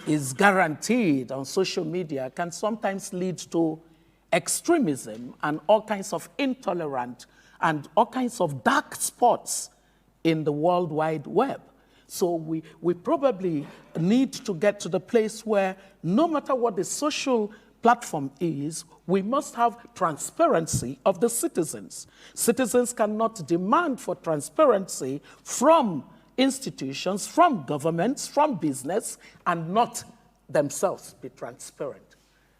is guaranteed on social media can sometimes lead to extremism and all kinds of intolerant and all kinds of dark spots in the World Wide Web. So we probably need to get to the place where no matter what the social platform is, we must have transparency of the citizens. Citizens cannot demand for transparency from institutions, from governments, from business, and not themselves be transparent.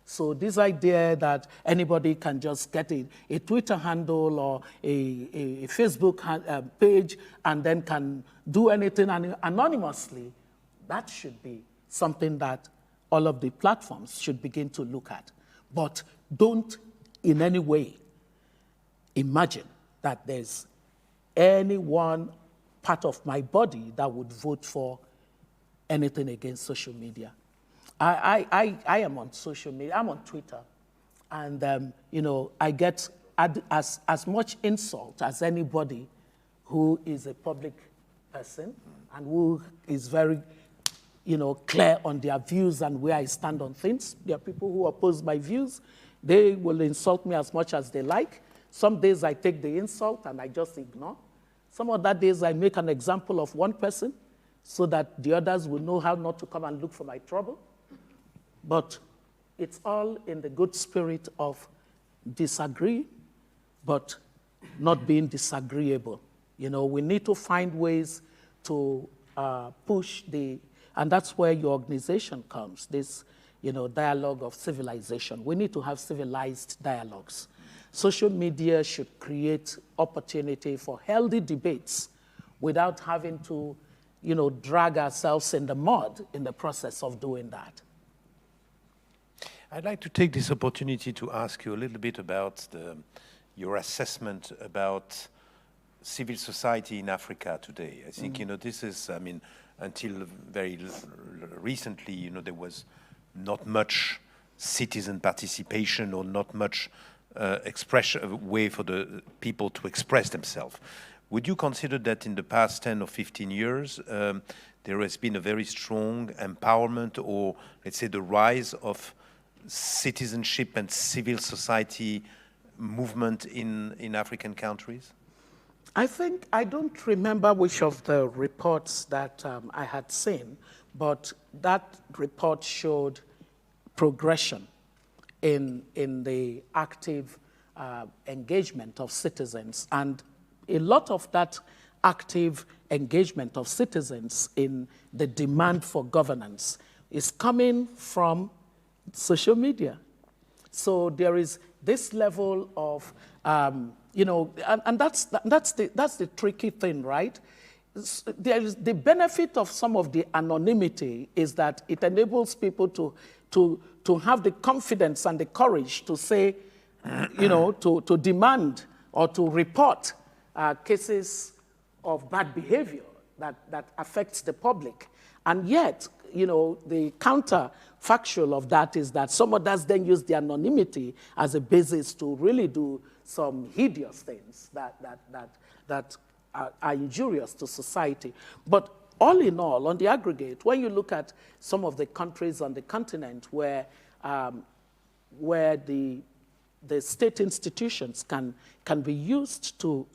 So this idea that anybody can just get a Twitter handle or a Facebook page and then can do anything anonymously, that should be something that all of the platforms should begin to look at. But don't in any way imagine that there's any one part of my body that would vote for anything against social media. I am on social media. I'm on Twitter, and I get as much insult as anybody who is a public person and who is very clear on their views and where I stand on things. There are people who oppose my views. They will insult me as much as they like. Some days I take the insult and I just ignore. Some other days I make an example of one person so that the others will know how not to come and look for my trouble. But it's all in the good spirit of disagree, but not being disagreeable. We need to find ways to push and that's where your organization comes, this dialogue of civilization. We need to have civilized dialogues. Social media should create opportunity for healthy debates without having to drag ourselves in the mud in the process of doing that. I'd like to take this opportunity to ask you a little bit about your assessment about civil society in Africa today. I think, this is, until very recently, there was not much citizen participation or not much way for the people to express themselves. Would you consider that in the past 10 or 15 years, there has been a very strong empowerment, or let's say the rise of citizenship and civil society movement in African countries? I think, I don't remember which of the reports that I had seen, but that report showed progression in the active engagement of citizens. And a lot of that active engagement of citizens in the demand for governance is coming from social media. So there is this level of, and that's the tricky thing, right? There is the benefit of some of the anonymity is that it enables people to have the confidence and the courage to say, to demand or to report cases of bad behavior that affects the public. And yet, the counterfactual of that is that some others then use the anonymity as a basis to really do some hideous things that are injurious to society. But all in all, on the aggregate, when you look at some of the countries on the continent where the state institutions can be used to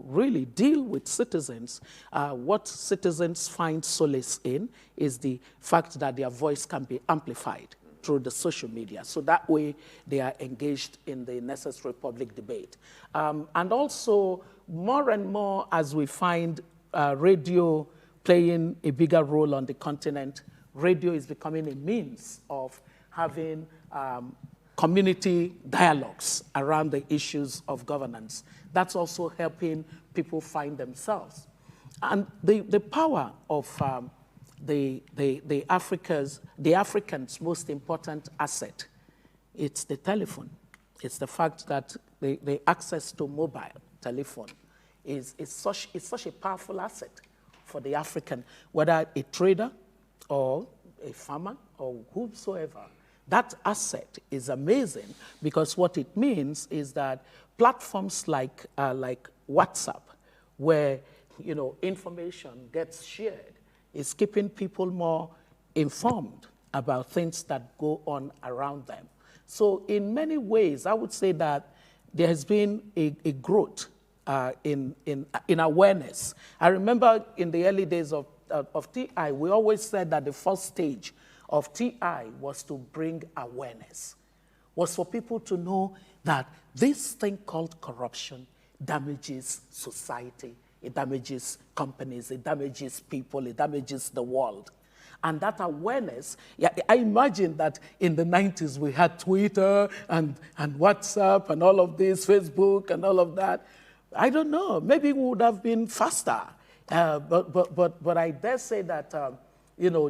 really deal with citizens, what citizens find solace in is the fact that their voice can be amplified through the social media. So that way they are engaged in the necessary public debate. And also more and more as we find radio playing a bigger role on the continent, radio is becoming a means of having community dialogues around the issues of governance. That's also helping people find themselves. And the power of the Africans' most important asset, it's the telephone. It's the fact that the access to mobile telephone is such a powerful asset for the African, whether a trader or a farmer or whomsoever. That asset is amazing because what it means is that platforms like WhatsApp, where information gets shared, is keeping people more informed about things that go on around them. So in many ways, I would say that there has been a growth in awareness. I remember in the early days of TI, we always said that the first stage of TI was to bring awareness, was for people to know that this thing called corruption damages society, it damages companies, it damages people, it damages the world. And that awareness, I imagine that in the 90s we had Twitter and WhatsApp and all of this, Facebook and all of that. I don't know, maybe we would have been faster. But I dare say that,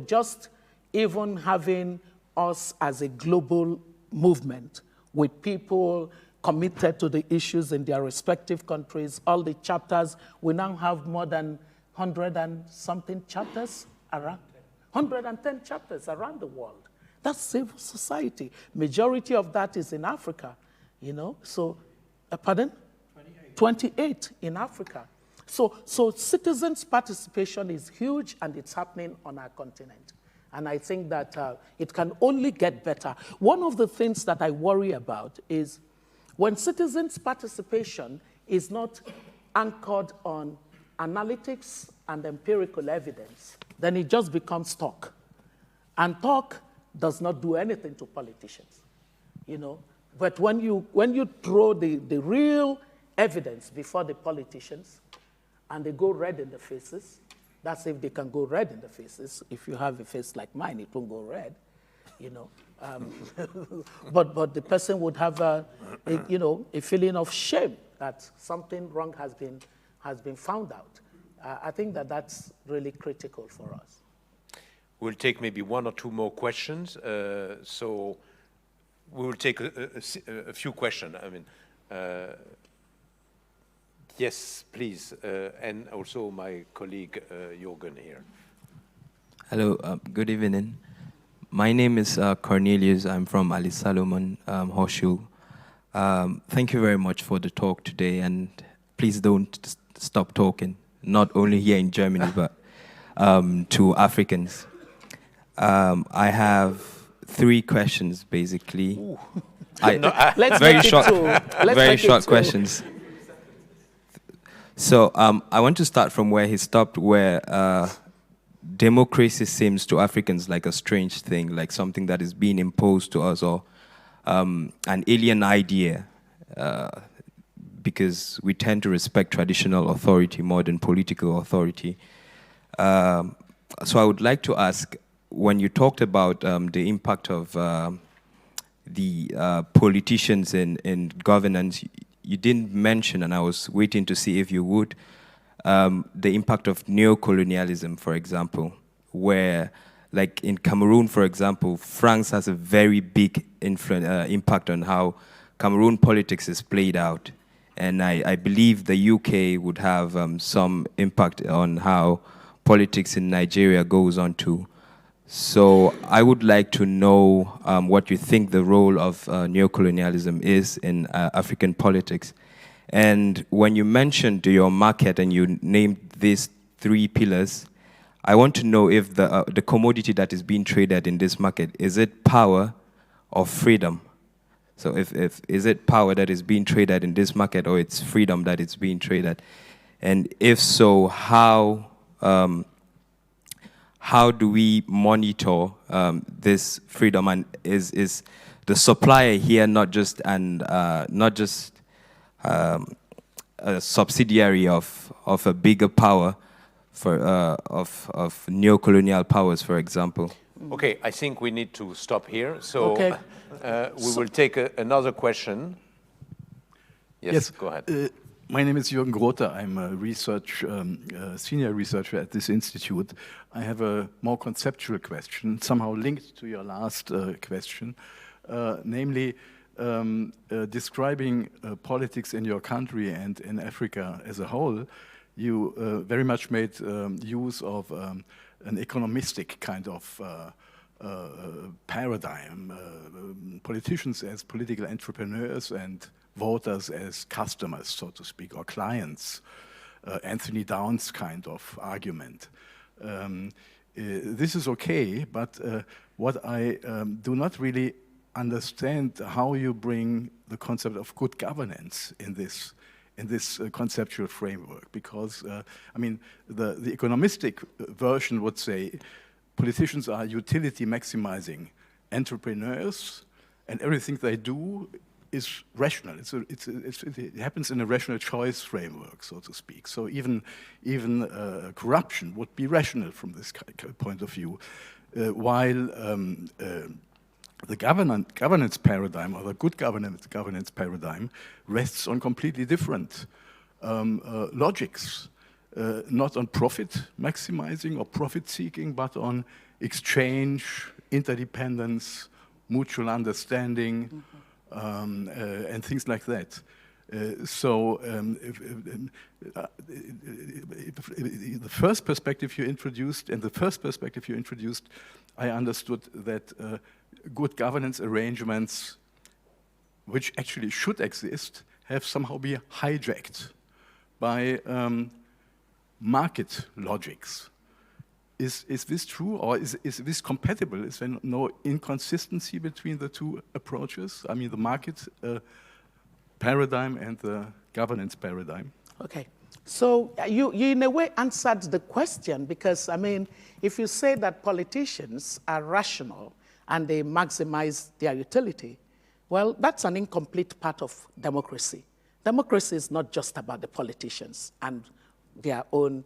just even having us as a global movement with people committed to the issues in their respective countries, all the chapters, we now have more than 100 and something chapters around, 110 chapters around the world. That's civil society. Majority of that is in Africa, so, pardon? 28 in Africa. So citizens' participation is huge and it's happening on our continent. And I think that it can only get better. One of the things that I worry about is when citizens' participation is not anchored on analytics and empirical evidence, then it just becomes talk. And talk does not do anything to politicians, you know. But when you throw the real evidence before the politicians and they go red in the faces, that's if they can go red in the faces. If you have a face like mine, it won't go red, you know. But the person would have a feeling of shame that something wrong has been found out. I think that that's really critical for us. We'll take maybe one or two more questions. So we will take a few questions. I mean, yes, please, and also my colleague Jürgen here. Hello, good evening. My name is Cornelius. I'm from Ali Salomon, Horseshoe. Thank you very much for the talk today, and please don't stop talking, not only here in Germany, but to Africans. I have 3 questions, basically. Very short questions. So I want to start from where he stopped, where democracy seems to Africans like a strange thing, like something that is being imposed to us, or an alien idea, because we tend to respect traditional authority more than political authority. So I would like to ask, when you talked about the impact of the politicians in governance, you didn't mention, and I was waiting to see if you would, the impact of neocolonialism, for example, where, like in Cameroon, for example, France has a very big impact on how Cameroon politics is played out. And I believe the UK would have some impact on how politics in Nigeria goes on too. So I would like to know what you think the role of neocolonialism is in African politics. And when you mentioned your market and you named these 3 pillars, I want to know if the commodity that is being traded in this market, is it power or freedom? So is it power that is being traded in this market, or it's freedom that is being traded? And if so, how do we monitor this freedom? And is the supplier here not just a subsidiary of a bigger power of neocolonial powers, for example? Okay, I think we need to stop here. So we will take another question. Yes, go ahead. My name is Jürgen Grote. I'm a senior researcher at this institute. I have a more conceptual question, somehow linked to your last question, namely describing politics in your country and in Africa as a whole. You very much made use of an economistic kind of paradigm, politicians as political entrepreneurs and voters as customers, so to speak, or clients, Anthony Downs kind of argument. This is okay, but what I do not really understand how you bring the concept of good governance in this conceptual framework, because I mean the economistic version would say politicians are utility maximizing entrepreneurs, and everything they do is rational. It happens in a rational choice framework, so to speak. So even corruption would be rational from this point of view, while the governance paradigm, or the good governance paradigm, rests on completely different logics, not on profit maximizing or profit seeking, but on exchange, interdependence, mutual understanding, and things like that. So the first perspective you introduced, I understood that good governance arrangements, which actually should exist, have somehow been hijacked by market logics. Is this true, or is this compatible? Is there no inconsistency between the two approaches? I mean, the market paradigm and the governance paradigm. Okay. So you in a way answered the question, because, I mean, if you say that politicians are rational and they maximize their utility, well, that's an incomplete part of democracy. Democracy is not just about the politicians and their own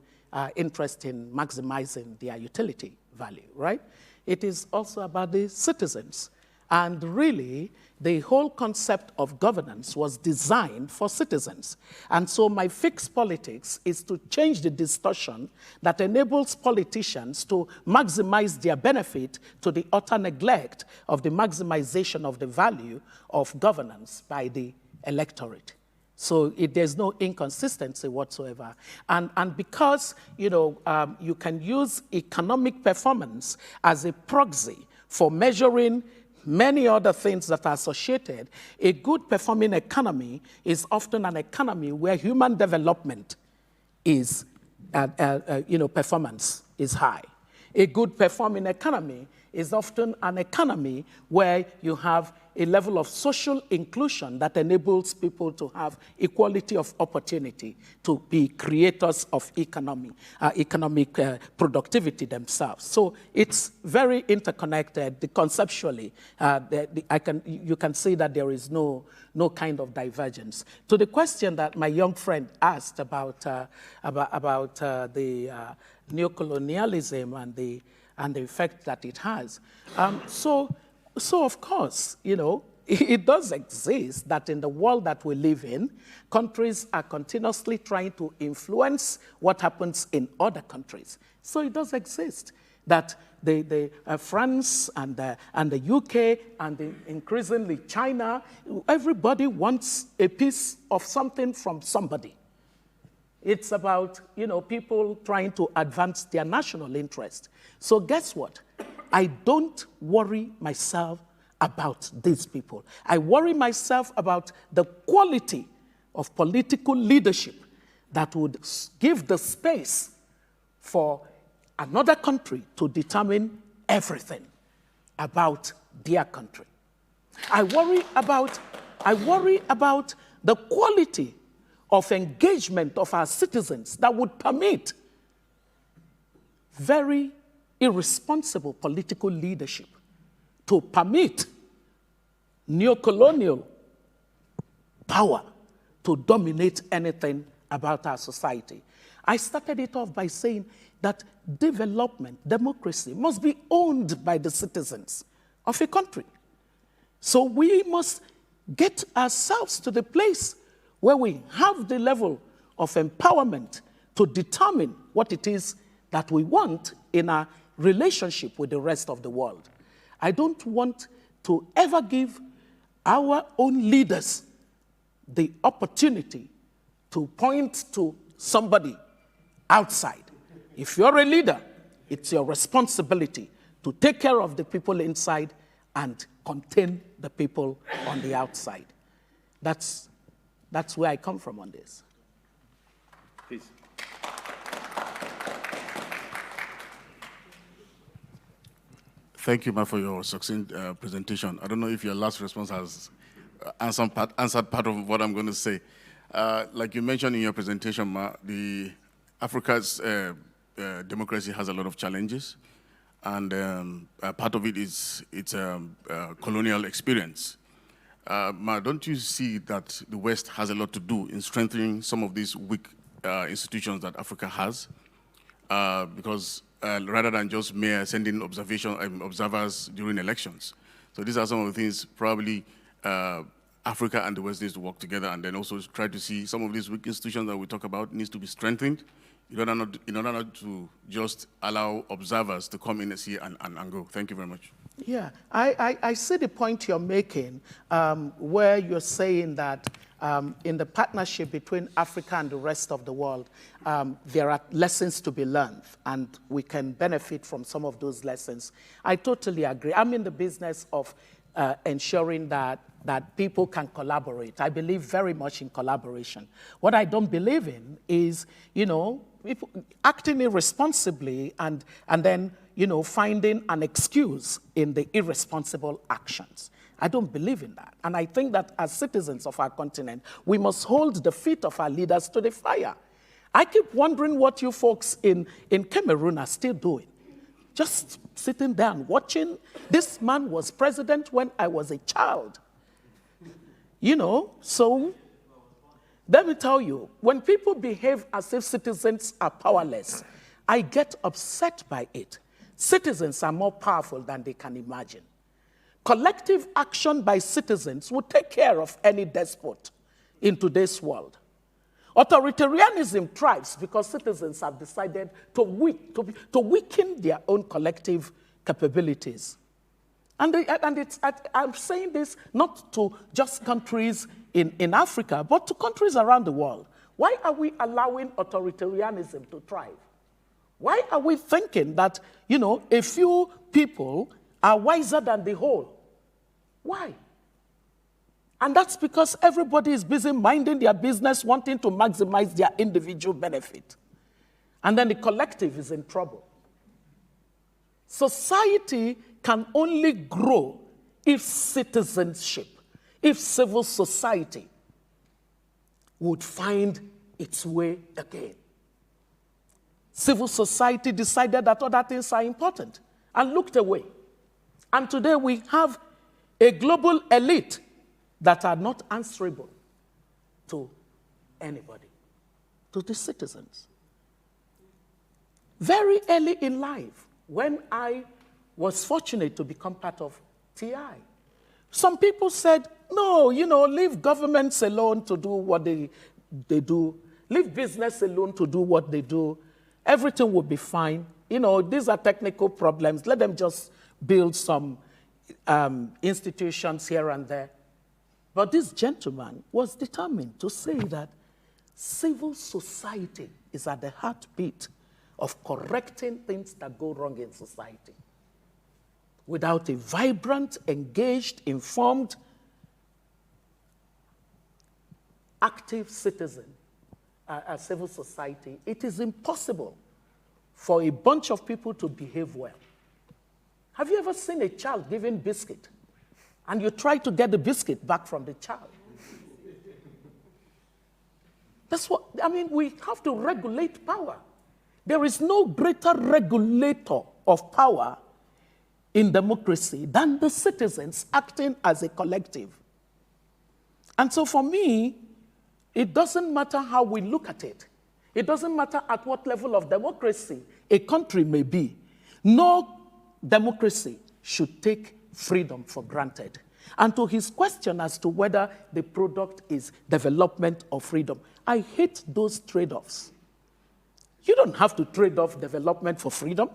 interest in maximizing their utility value, right? It is also about the citizens. And really, the whole concept of governance was designed for citizens. And so my fix politics is to change the distortion that enables politicians to maximize their benefit to the utter neglect of the maximization of the value of governance by the electorate. So there's no inconsistency whatsoever. And because, you can use economic performance as a proxy for measuring many other things that are associated, a good performing economy is often an economy where human development is, performance is high. A good performing economy is often an economy where you have a level of social inclusion that enables people to have equality of opportunity to be creators of economic productivity themselves. So it's very interconnected conceptually. You can see that there is no kind of divergence. To the question that my young friend asked about the neocolonialism and the effect that it has. So of course, it does exist that in the world that we live in, countries are continuously trying to influence what happens in other countries. So it does exist that France and the UK and increasingly China, everybody wants a piece of something from somebody. It's about, people trying to advance their national interest. So guess what? I don't worry myself about these people. I worry myself about the quality of political leadership that would give the space for another country to determine everything about their country. I worry about the quality of engagement of our citizens that would permit very irresponsible political leadership to permit neocolonial power to dominate anything about our society. I started it off by saying that development, democracy, must be owned by the citizens of a country. So we must get ourselves to the place where we have the level of empowerment to determine what it is that we want in our relationship with the rest of the world. I don't want to ever give our own leaders the opportunity to point to somebody outside. If you're a leader, it's your responsibility to take care of the people inside and contain the people on the outside. That's where I come from on this. Please. Thank you, Ma, for your succinct presentation. I don't know if your last response has answered part of what I'm going to say. Like you mentioned in your presentation, Ma, Africa's democracy has a lot of challenges, and part of it is its colonial experience. Ma, don't you see that the West has a lot to do in strengthening some of these weak institutions that Africa has? Because rather than just mere sending observers during elections. So these are some of the things probably Africa and the West needs to work together, and then also try to see some of these weak institutions that we talk about needs to be strengthened in order not to just allow observers to come in and see and go. Thank you very much. Yeah, I see the point you're making where you're saying that in the partnership between Africa and the rest of the world, there are lessons to be learned, and we can benefit from some of those lessons. I totally agree. I'm in the business of ensuring that people can collaborate. I believe very much in collaboration. What I don't believe in is, people acting irresponsibly and then, finding an excuse in the irresponsible actions. I don't believe in that. And I think that as citizens of our continent, we must hold the feet of our leaders to the fire. I keep wondering what you folks in Cameroon are still doing. Just sitting down, watching. This man was president when I was a child. So let me tell you, when people behave as if citizens are powerless, I get upset by it. Citizens are more powerful than they can imagine. Collective action by citizens will take care of any despot in today's world. Authoritarianism thrives because citizens have decided to weaken their own collective capabilities. And I'm saying this not to just countries in Africa, but to countries around the world. Why are we allowing authoritarianism to thrive? Why are we thinking that, a few people are wiser than the whole? Why? And that's because everybody is busy minding their business, wanting to maximize their individual benefit. And then the collective is in trouble. Society can only grow if citizenship, if civil society would find its way again. Civil society decided that other things are important and looked away. And today we have a global elite that are not answerable to anybody, to the citizens. Very early in life, when I was fortunate to become part of TI, some people said, no, leave governments alone to do what they do. Leave business alone to do what they do. Everything will be fine. These are technical problems. Let them just build some institutions here and there. But this gentleman was determined to say that civil society is at the heartbeat of correcting things that go wrong in society. Without a vibrant, engaged, informed, active citizen, a civil society, it is impossible for a bunch of people to behave well. Have you ever seen a child giving biscuit and you try to get the biscuit back from the child? That's what, we have to regulate power. There is no greater regulator of power in democracy than the citizens acting as a collective. And so for me, it doesn't matter how we look at it. It doesn't matter at what level of democracy a country may be. No democracy should take freedom for granted. And to his question as to whether the product is development or freedom, I hate those trade-offs. You don't have to trade off development for freedom.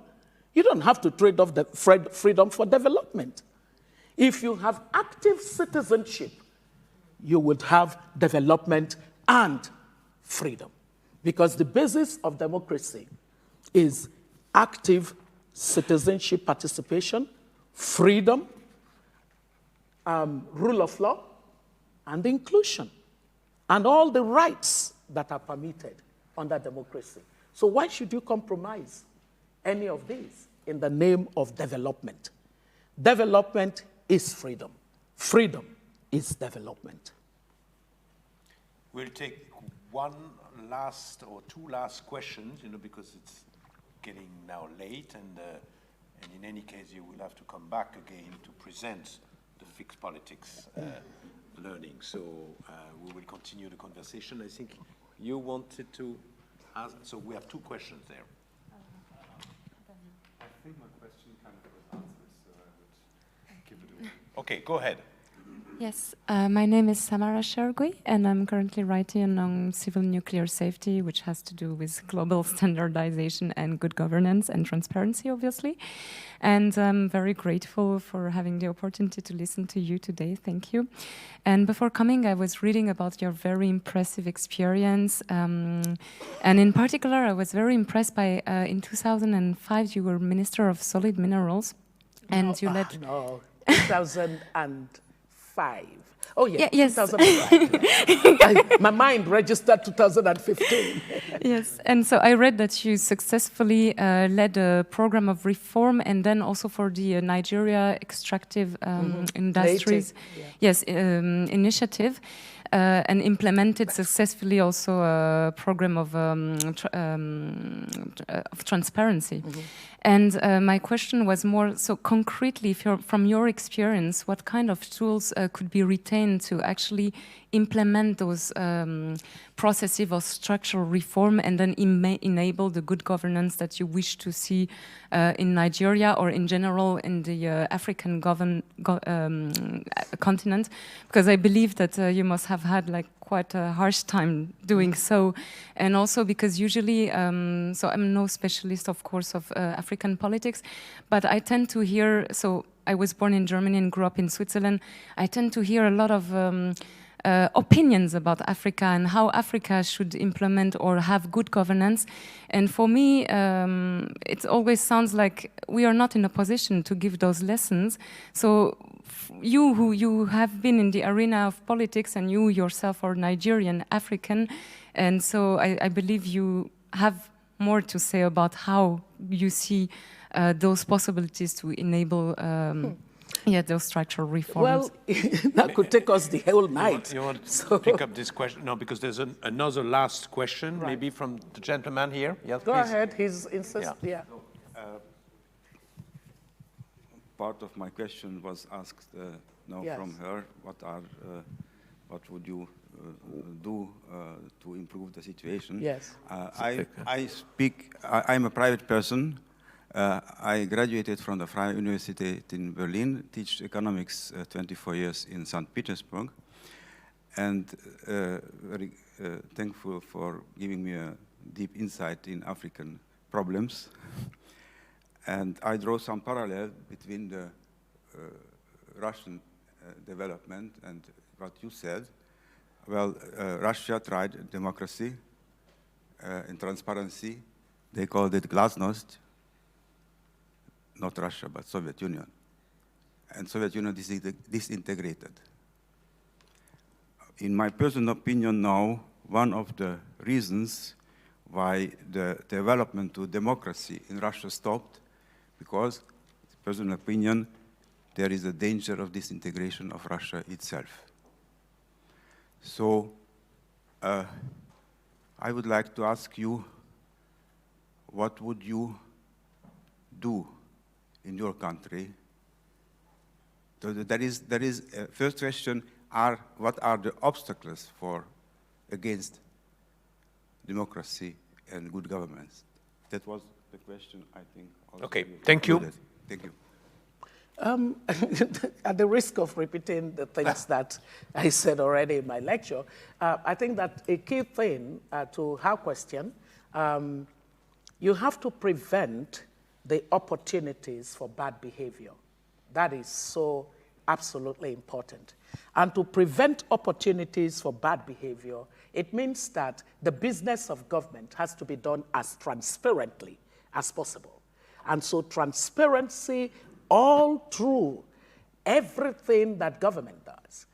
You don't have to trade off the freedom for development. If you have active citizenship, you would have development and freedom. Because the basis of democracy is active citizenship participation, freedom, rule of law, and inclusion, and all the rights that are permitted under democracy. So why should you compromise any of these in the name of development? Development is freedom. Freedom is development. We'll take one last or two last questions, because it's getting now late, and in any case, you will have to come back again to present the fixed politics learning. So we will continue the conversation. I think you wanted to ask, so we have two questions there. I think my question kind of was answered, so I would give it away. Okay, go ahead. Yes, my name is Samara Shergui, and I'm currently writing on civil nuclear safety, which has to do with global standardization and good governance and transparency, obviously. And I'm very grateful for having the opportunity to listen to you today. Thank you. And before coming, I was reading about your very impressive experience. And in particular, I was very impressed by, in 2005, you were Minister of Solid Minerals. And you led... No, 2005. 2005. Oh, yeah, yes. 2005. My mind registered 2015. Yes, and so I read that you successfully led a program of reform and then also for the Nigeria extractive industries initiative. And implemented successfully also a program of transparency. And my question was more, so concretely, from your experience, what kind of tools could be retained to actually implement those processive or structural reform and then enable the good governance that you wish to see in Nigeria or in general in the African continent? Because I believe that you must have had like quite a harsh time doing so, and also because usually, so I'm no specialist, of course, of African politics, but I tend to hear, so I was born in Germany and grew up in Switzerland, I tend to hear a lot of opinions about Africa and how Africa should implement or have good governance. And for me, it always sounds like we are not in a position to give those lessons. So you have been in the arena of politics and you yourself are Nigerian, African. And so I believe you have more to say about how you see those possibilities to enable those structural reforms. Well, that could take us the whole night. You want to pick up this question? No, because there's another last question, maybe from the gentleman here. Yes, Go please. ahead, he's insisting. Yeah. Part of my question was asked now from her. What would you do to improve the situation? Yes. I'm a private person. I graduated from the Freie Universität in Berlin, teach economics 24 years in St. Petersburg, and very thankful for giving me a deep insight in African problems. And I draw some parallel between the Russian development and what you said. Well, Russia tried democracy and transparency. They called it glasnost. Not Russia, but Soviet Union. And Soviet Union disintegrated. In my personal opinion now, one of the reasons why the development to democracy in Russia stopped, because, personal opinion, there is a danger of disintegration of Russia itself. So, I would like to ask you, what would you do in your country? So there is first question, what are the obstacles against democracy and good governance? That was the question, I think. Okay, thank you. Thank you. At the risk of repeating the things that I said already in my lecture, I think that a key thing to her question, you have to prevent the opportunities for bad behavior. That is so absolutely important. And to prevent opportunities for bad behavior, it means that the business of government has to be done as transparently as possible. And so transparency all through everything that government does,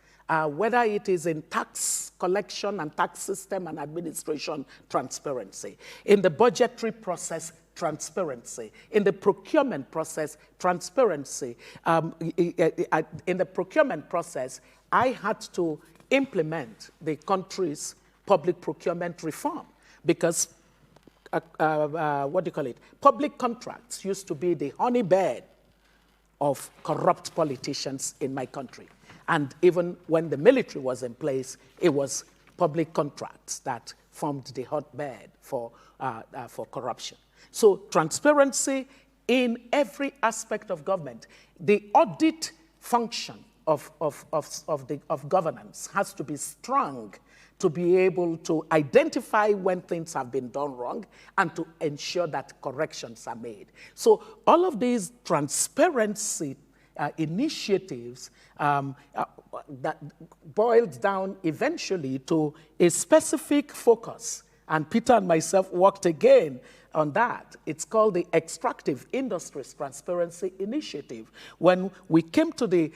whether it is in tax collection and tax system and administration, transparency. In the budgetary process, transparency. In the procurement process, transparency. In the procurement process, I had to implement the country's public procurement reform because, public contracts used to be the honey-bed of corrupt politicians in my country. And even when the military was in place, it was public contracts that formed the hotbed for corruption. So transparency in every aspect of government. The audit function of governance has to be strong to be able to identify when things have been done wrong and to ensure that corrections are made. So all of these transparency initiatives that boiled down eventually to a specific focus. And Peter and myself worked again on that. It's called the Extractive Industries Transparency Initiative. When we came to the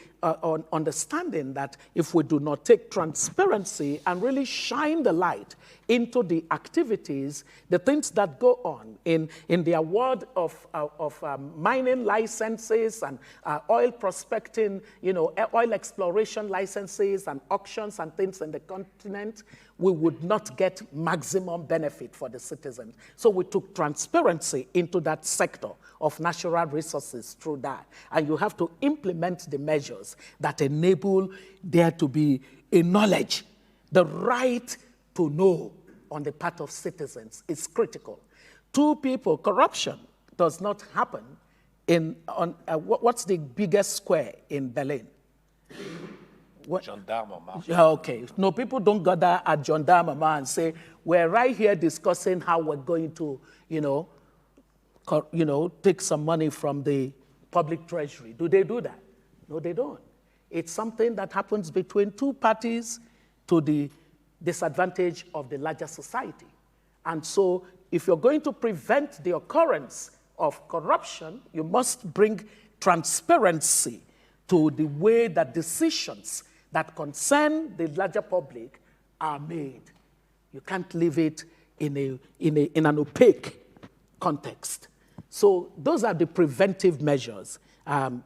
understanding that if we do not take transparency and really shine the light into the activities, the things that go on in the award of mining licenses and oil prospecting, oil exploration licenses and auctions and things in the continent, we would not get maximum benefit for the citizens. So we took transparency into that sector of natural resources through that. And you have to implement the measures that enable there to be a knowledge. The right to know on the part of citizens is critical. Two people, corruption does not happen what's the biggest square in Berlin? Gendarme Marche. Okay. No, people don't gather at Gendarme Marche and say, we're right here discussing how we're going to, take some money from the public treasury. Do they do that? No, they don't. It's something that happens between two parties to the disadvantage of the larger society. And so if you're going to prevent the occurrence of corruption, you must bring transparency to the way that decisions that concern the larger public are made. You can't leave it in an opaque context. So those are the preventive measures, that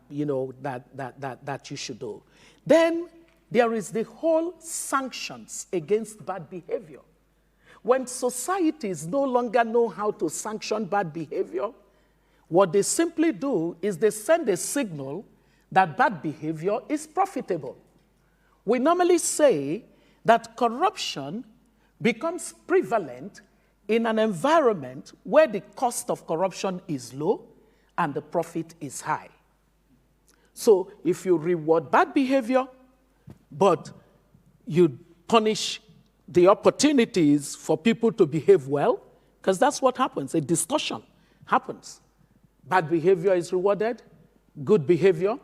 you should do. Then there is the whole sanctions against bad behavior. When societies no longer know how to sanction bad behavior, what they simply do is they send a signal that bad behavior is profitable. We normally say that corruption becomes prevalent in an environment where the cost of corruption is low and the profit is high. So if you reward bad behavior, but you punish the opportunities for people to behave well, because that's what happens, a distortion happens. Bad behavior is rewarded, good behavior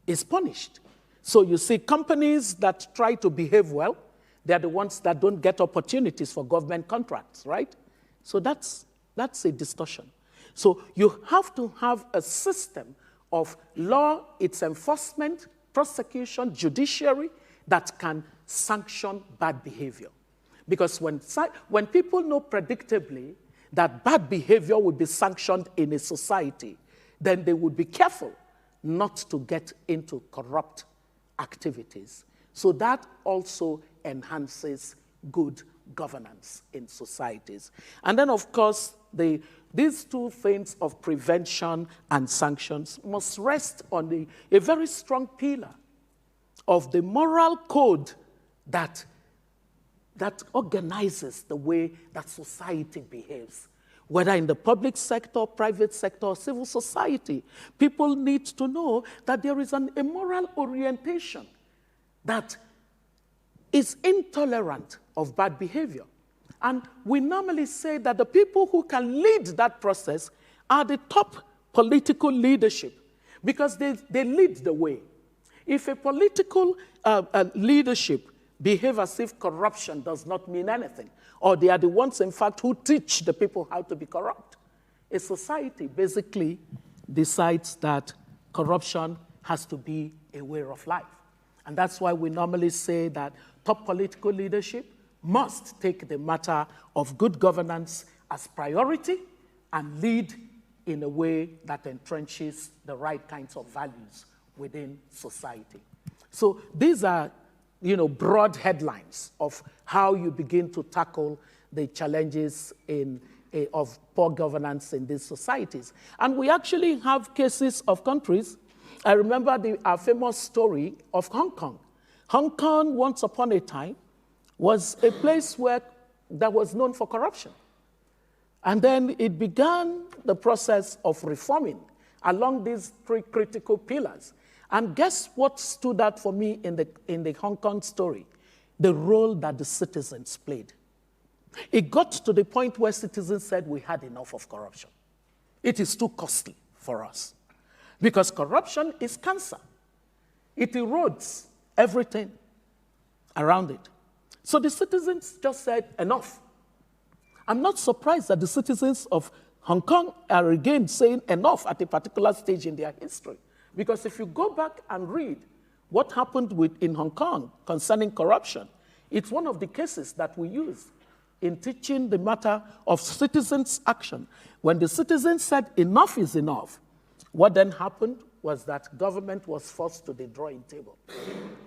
is punished. So you see companies that try to behave well, they're the ones that don't get opportunities for government contracts, right? So that's a distortion. So you have to have a system of law, its enforcement, prosecution, judiciary, that can sanction bad behavior. Because when people know predictably that bad behavior will be sanctioned in a society, then they would be careful not to get into corrupt activities. So that also enhances good governance in societies. And then, of course, these two things of prevention and sanctions must rest on a very strong pillar of the moral code that organizes the way that society behaves. Whether in the public sector, private sector, or civil society, people need to know that there is a moral orientation that is intolerant of bad behavior. And we normally say that the people who can lead that process are the top political leadership, because they lead the way. If a political leadership behave as if corruption does not mean anything, or they are the ones, in fact, who teach the people how to be corrupt, a society basically decides that corruption has to be a way of life. And that's why we normally say that top political leadership must take the matter of good governance as priority and lead in a way that entrenches the right kinds of values within society. So these are, broad headlines of how you begin to tackle the challenges of poor governance in these societies. And we actually have cases of countries. I remember our famous story of Hong Kong. Hong Kong, once upon a time, was a place that was known for corruption. And then it began the process of reforming along these three critical pillars. And guess what stood out for me in the Hong Kong story? The role that the citizens played. It got to the point where citizens said we had enough of corruption. It is too costly for us. Because corruption is cancer. It erodes everything around it. So the citizens just said enough. I'm not surprised that the citizens of Hong Kong are again saying enough at a particular stage in their history. Because if you go back and read what happened in Hong Kong concerning corruption, it's one of the cases that we use in teaching the matter of citizens' action. When the citizens said enough is enough, what then happened was that government was forced to the drawing table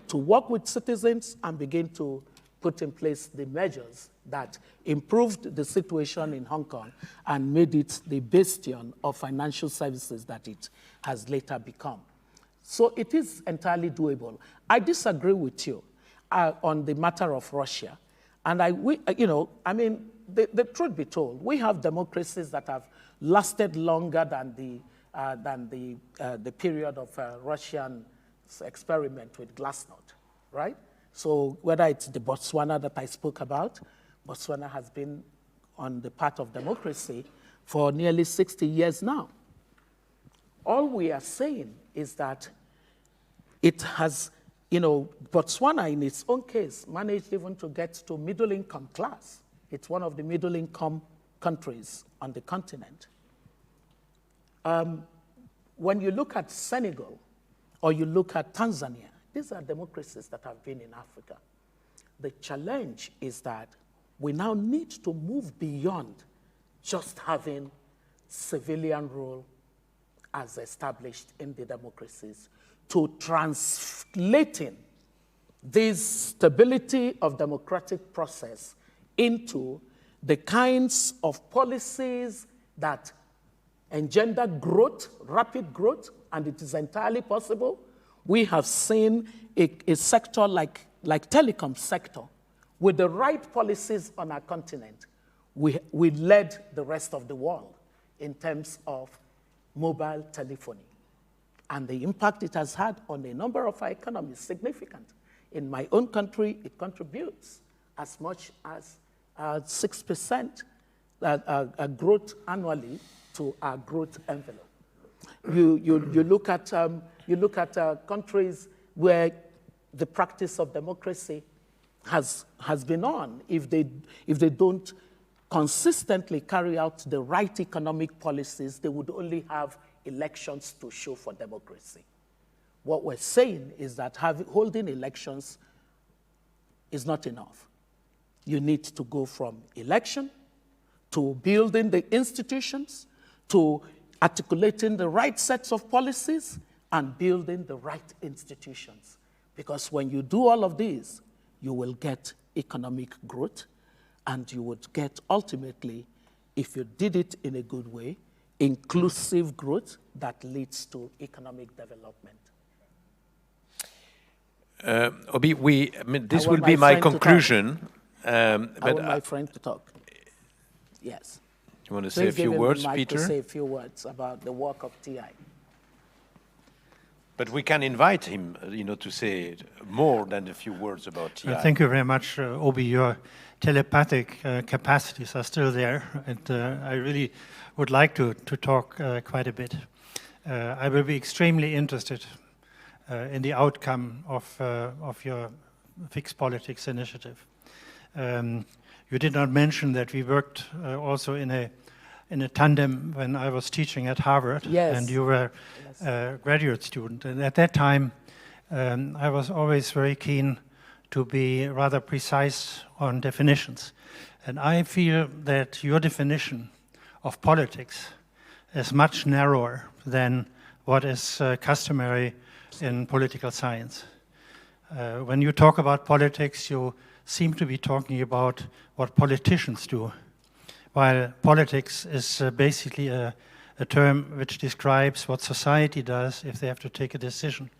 to work with citizens and begin to put in place the measures that improved the situation in Hong Kong and made it the bastion of financial services that it has later become. So it is entirely doable. I disagree with you on the matter of Russia. And the truth be told, we have democracies that have lasted longer than the period of Russian experiment with Glasnost, right? So whether it's the Botswana that I spoke about, Botswana has been on the path of democracy for nearly 60 years now. All we are saying is that it has, Botswana in its own case managed even to get to middle-income class. It's one of the middle-income countries on the continent. When you look at Senegal or you look at Tanzania, these are democracies that have been in Africa. The challenge is that we now need to move beyond just having civilian rule as established in the democracies to translating this stability of democratic process into the kinds of policies that engender growth, rapid growth, and it is entirely possible. We have seen a sector like telecom sector with the right policies on our continent. We led the rest of the world in terms of mobile telephony. And the impact it has had on a number of our economies is significant. In my own country, it contributes as much as 6% growth annually to our growth envelope. You look at countries where the practice of democracy has been on. If they don't consistently carry out the right economic policies, they would only have elections to show for democracy. What we're saying is that holding elections is not enough. You need to go from election to building the institutions, to articulating the right sets of policies, and building the right institutions. Because when you do all of these, you will get economic growth, and you would get, ultimately, if you did it in a good way, inclusive growth that leads to economic development. Oby, this will be my conclusion. I want my friend to talk. Yes. You want to say a few words, Peter? To say a few words about the work of TI. But we can invite him, to say more than a few words about TI. Thank you very much, Oby. Your telepathic capacities are still there, and I really would like to talk quite a bit. I will be extremely interested in the outcome of your Fixed Politics initiative. You did not mention that we worked also in a tandem when I was teaching at Harvard, yes. And you were a graduate student. And at that time, I was always very keen to be rather precise on definitions. And I feel that your definition of politics is much narrower than what is customary in political science. When you talk about politics, you seem to be talking about what politicians do, while politics is basically a term which describes what society does if they have to take a decision,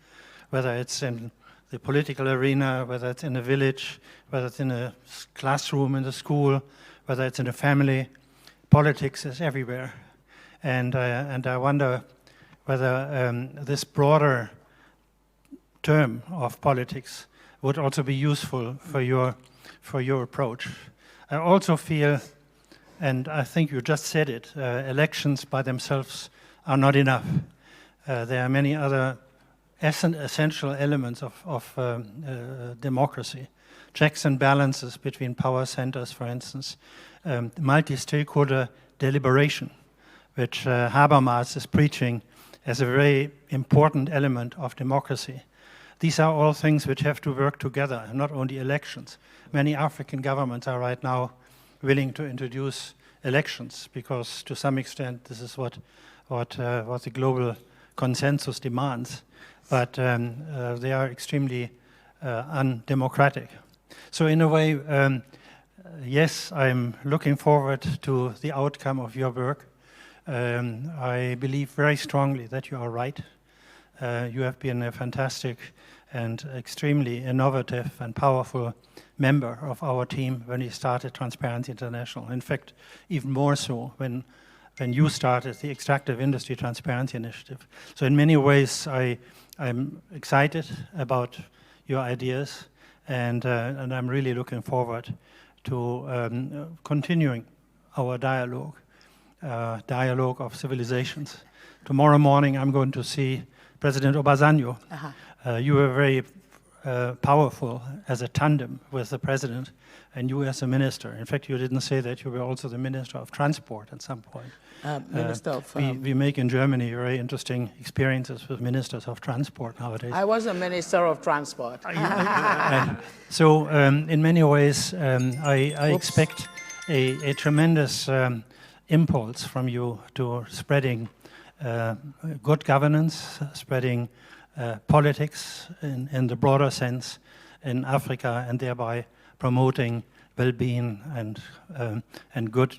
whether it's in the political arena, whether it's in a village, whether it's in a classroom in the school, whether it's in a family. Politics is everywhere. And I wonder whether this broader term of politics would also be useful for your approach. I also feel, and I think you just said it, elections by themselves are not enough. There are many other essential elements of democracy. Checks and balances between power centers, for instance, multi-stakeholder deliberation. which Habermas is preaching as a very important element of democracy. These are all things which have to work together, not only elections. Many African governments are right now willing to introduce elections because to some extent this is what the global consensus demands, but they are extremely undemocratic. So in a way, yes, I'm looking forward to the outcome of your work. I believe very strongly that you are right. You have been a fantastic and extremely innovative and powerful member of our team when we started Transparency International. In fact, even more so when you started the Extractive Industry Transparency Initiative. So in many ways, I'm excited about your ideas, and I'm really looking forward to continuing our dialogue of civilizations. Tomorrow morning, I'm going to see President Obasanjo. You were very powerful as a tandem with the president, and you as a minister. In fact, you didn't say that you were also the Minister of Transport at some point. Minister of... we make in Germany very interesting experiences with ministers of transport nowadays. I was a Minister of Transport. So in many ways, I expect a tremendous impulse from you to spreading good governance, spreading politics in the broader sense in Africa, and thereby promoting well-being and good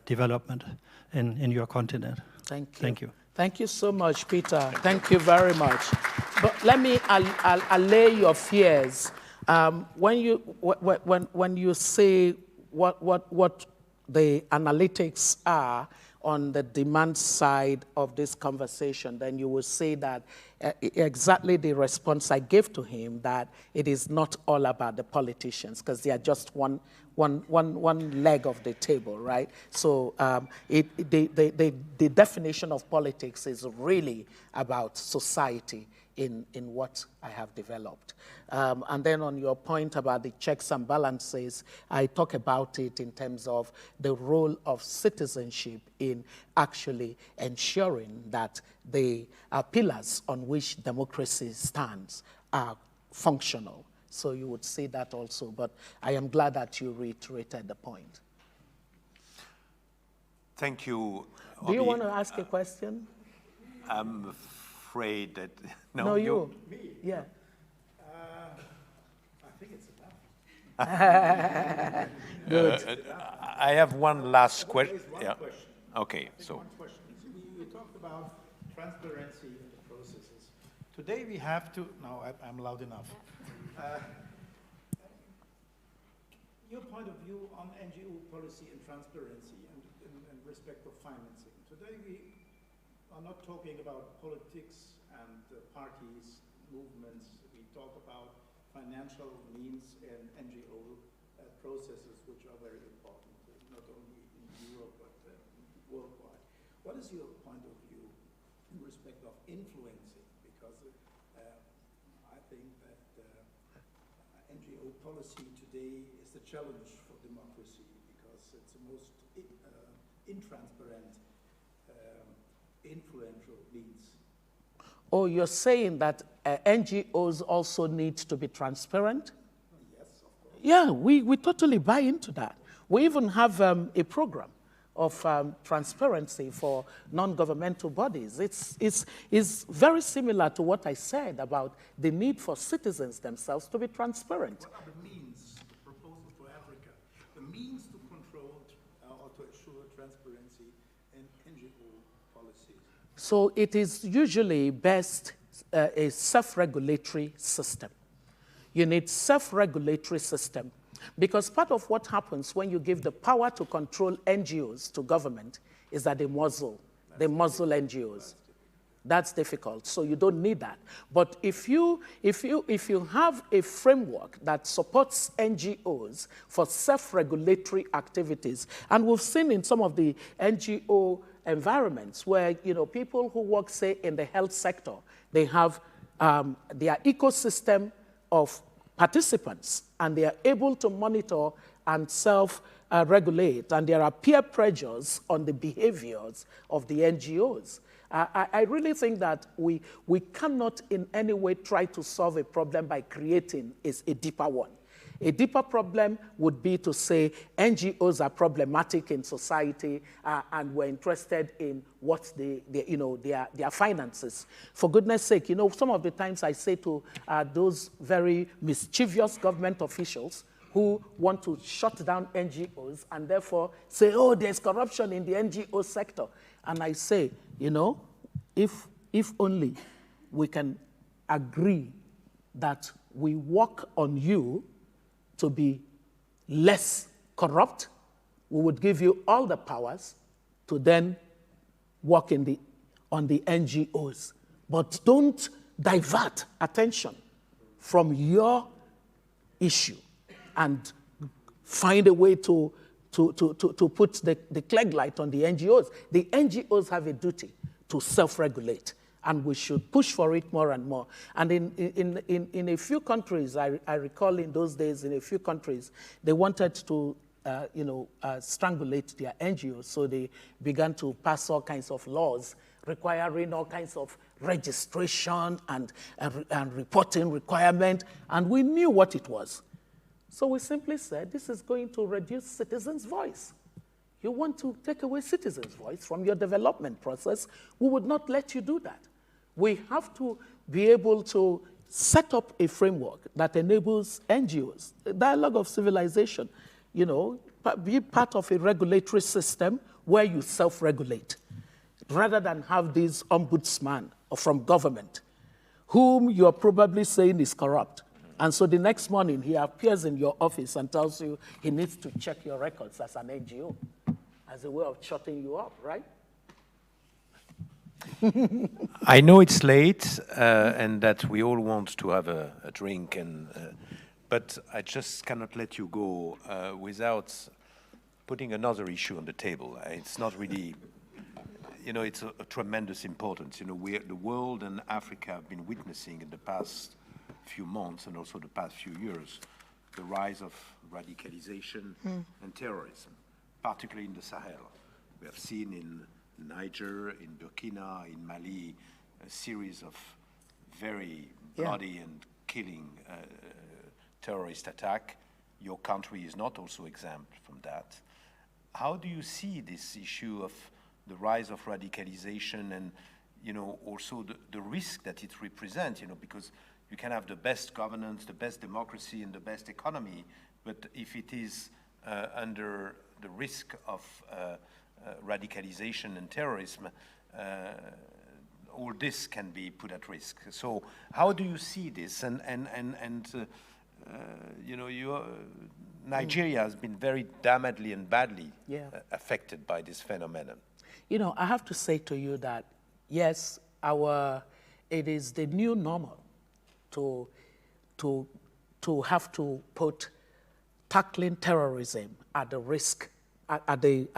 development in your continent. Thank you. Thank you. Thank you so much, Peter. Thank you very much. But let me allay your fears. When you say what the analytics are on the demand side of this conversation, then you will see that exactly the response I gave to him, that it is not all about the politicians, because they are just one leg of the table, right? So the definition of politics is really about society in what I have developed. And then on your point about the checks and balances, I talk about it in terms of the role of citizenship in actually ensuring that the pillars on which democracy stands are functional. So you would see that also, but I am glad that you reiterated the point. Thank you, Do you Oby. want to ask a question? I'm afraid that... No, you. Me? Yeah. I think it's enough. Good. I have one last question. Yeah. Okay, so... One question. You talked about transparency in the processes. Today we have to... No, I'm loud enough. Your point of view on NGO policy and transparency and respect of financing. Today we are not talking about politics and parties, movements. We talk about financial means and NGO processes, which are very important, not only in Europe but worldwide. What is your point of view in respect of influencing? Because I think that NGO policy today is the challenge for democracy, because it's the most intransparent, influential means. Oh, you're saying that NGOs also need to be transparent? Yes, of course. Yeah, we totally buy into that. We even have a program of transparency for non-governmental bodies. It's very similar to what I said about the need for citizens themselves to be transparent. What are the means, the proposal for Africa, the means to control or to ensure transparency in NGO policies? So it is usually best a self-regulatory system. You need self-regulatory system, because part of what happens when you give the power to control NGOs to government is that they muzzle NGOs. That's difficult, so you don't need that. But if you have a framework that supports NGOs for self-regulatory activities, and we've seen in some of the NGO environments where people who work, say, in the health sector, they have their ecosystem of participants, and they are able to monitor and regulate, and there are peer pressures on the behaviors of the NGOs. I really think that we cannot in any way try to solve a problem by creating a deeper one. A deeper problem would be to say NGOs are problematic in society and we're interested in what their finances. For goodness sake, some of the times I say to those very mischievous government officials who want to shut down NGOs and therefore say, oh, there's corruption in the NGO sector. And I say, if only we can agree that we work on you to be less corrupt, we would give you all the powers to then work on the NGOs. But don't divert attention from your issue and find a way to put the clegg light on the NGOs. The NGOs have a duty to self-regulate, and we should push for it more and more. And in a few countries, I recall in those days, in a few countries, they wanted to strangulate their NGOs, so they began to pass all kinds of laws requiring all kinds of registration and reporting requirement, and we knew what it was. So we simply said, this is going to reduce citizens' voice. You want to take away citizens' voice from your development process, we would not let you do that. We have to be able to set up a framework that enables NGOs, a dialogue of civilization, be part of a regulatory system where you self-regulate, rather than have this ombudsman from government, whom you're probably saying is corrupt. And so the next morning, he appears in your office and tells you he needs to check your records as an NGO, as a way of shutting you up, right? I know it's late and that we all want to have a drink, but I just cannot let you go without putting another issue on the table. It's not really, it's a tremendous importance. The world and Africa have been witnessing in the past few months and also the past few years the rise of radicalization and terrorism, particularly in the Sahel. We have seen in Niger, in Burkina, in Mali, a series of very bloody and killing terrorist attack. Your country is not also exempt from that. How do you see this issue of the rise of radicalization and also the risk that it represents, because you can have the best governance, the best democracy, and the best economy, but if it is under the risk of radicalization and terrorism, all this can be put at risk. So how do you see this? Nigeria has been very damnedly and badly affected by this phenomenon. I have to say to you that, yes, it is the new normal to have to put tackling terrorism at the risk, at the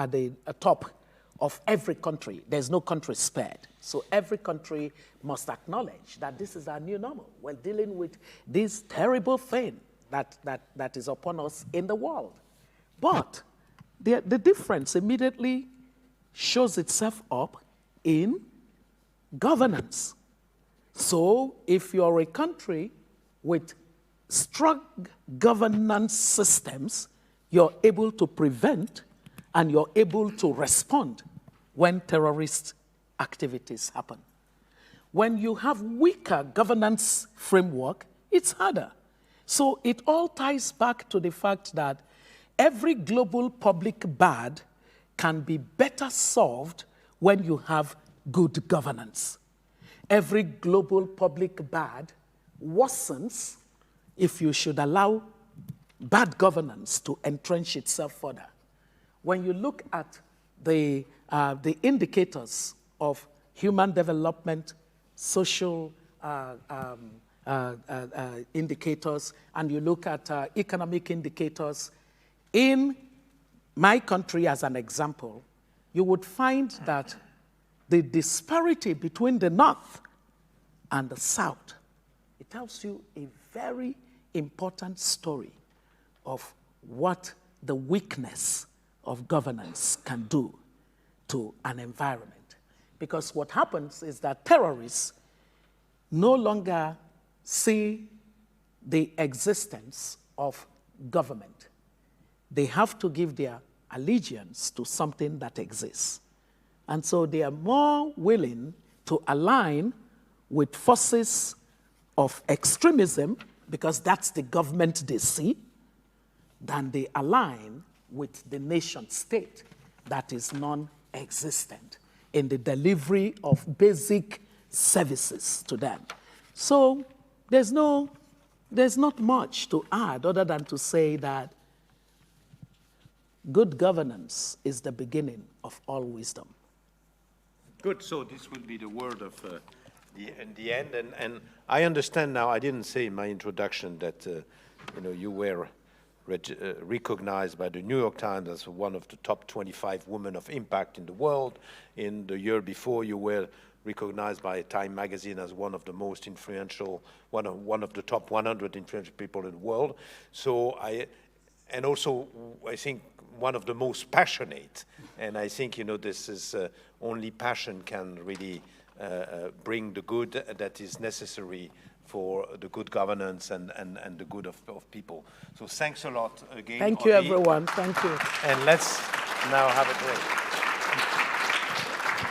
top of every country. There's no country spared. So every country must acknowledge that this is our new normal. We're dealing with this terrible thing that is upon us in the world. But the difference immediately shows itself up in governance. So if you're a country with strong governance systems, you're able to prevent and you're able to respond when terrorist activities happen. When you have weaker governance framework, it's harder. So it all ties back to the fact that every global public bad can be better solved when you have good governance. Every global public bad worsens if you should allow bad governance to entrench itself further. When you look at the indicators of human development, social indicators, and you look at economic indicators, in my country as an example, you would find that the disparity between the North and the South, it tells you a very important story of what the weakness of governance can do to an environment. Because what happens is that terrorists no longer see the existence of government. They have to give their allegiance to something that exists. And so they are more willing to align with forces of extremism, because that's the government they see, than they align with the nation state that is non-existent in the delivery of basic services to them. So there's not much to add other than to say that good governance is the beginning of all wisdom. Good, so this will be the word of the end, and I understand now, I didn't say in my introduction that you were recognized by the New York Times as one of the top 25 women of impact in the world. In the year before, you were recognized by Time magazine as one of the most influential, one of the top 100 influential people in the world. So and also I think one of the most passionate. And I think this is only passion can really bring the good that is necessary for the good governance and the good of people. So thanks a lot again. Thank you, everyone. Thank you. And let's now have a break.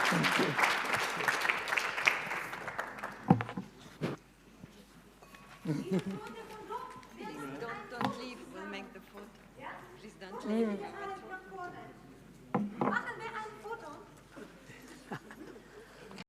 Thank you.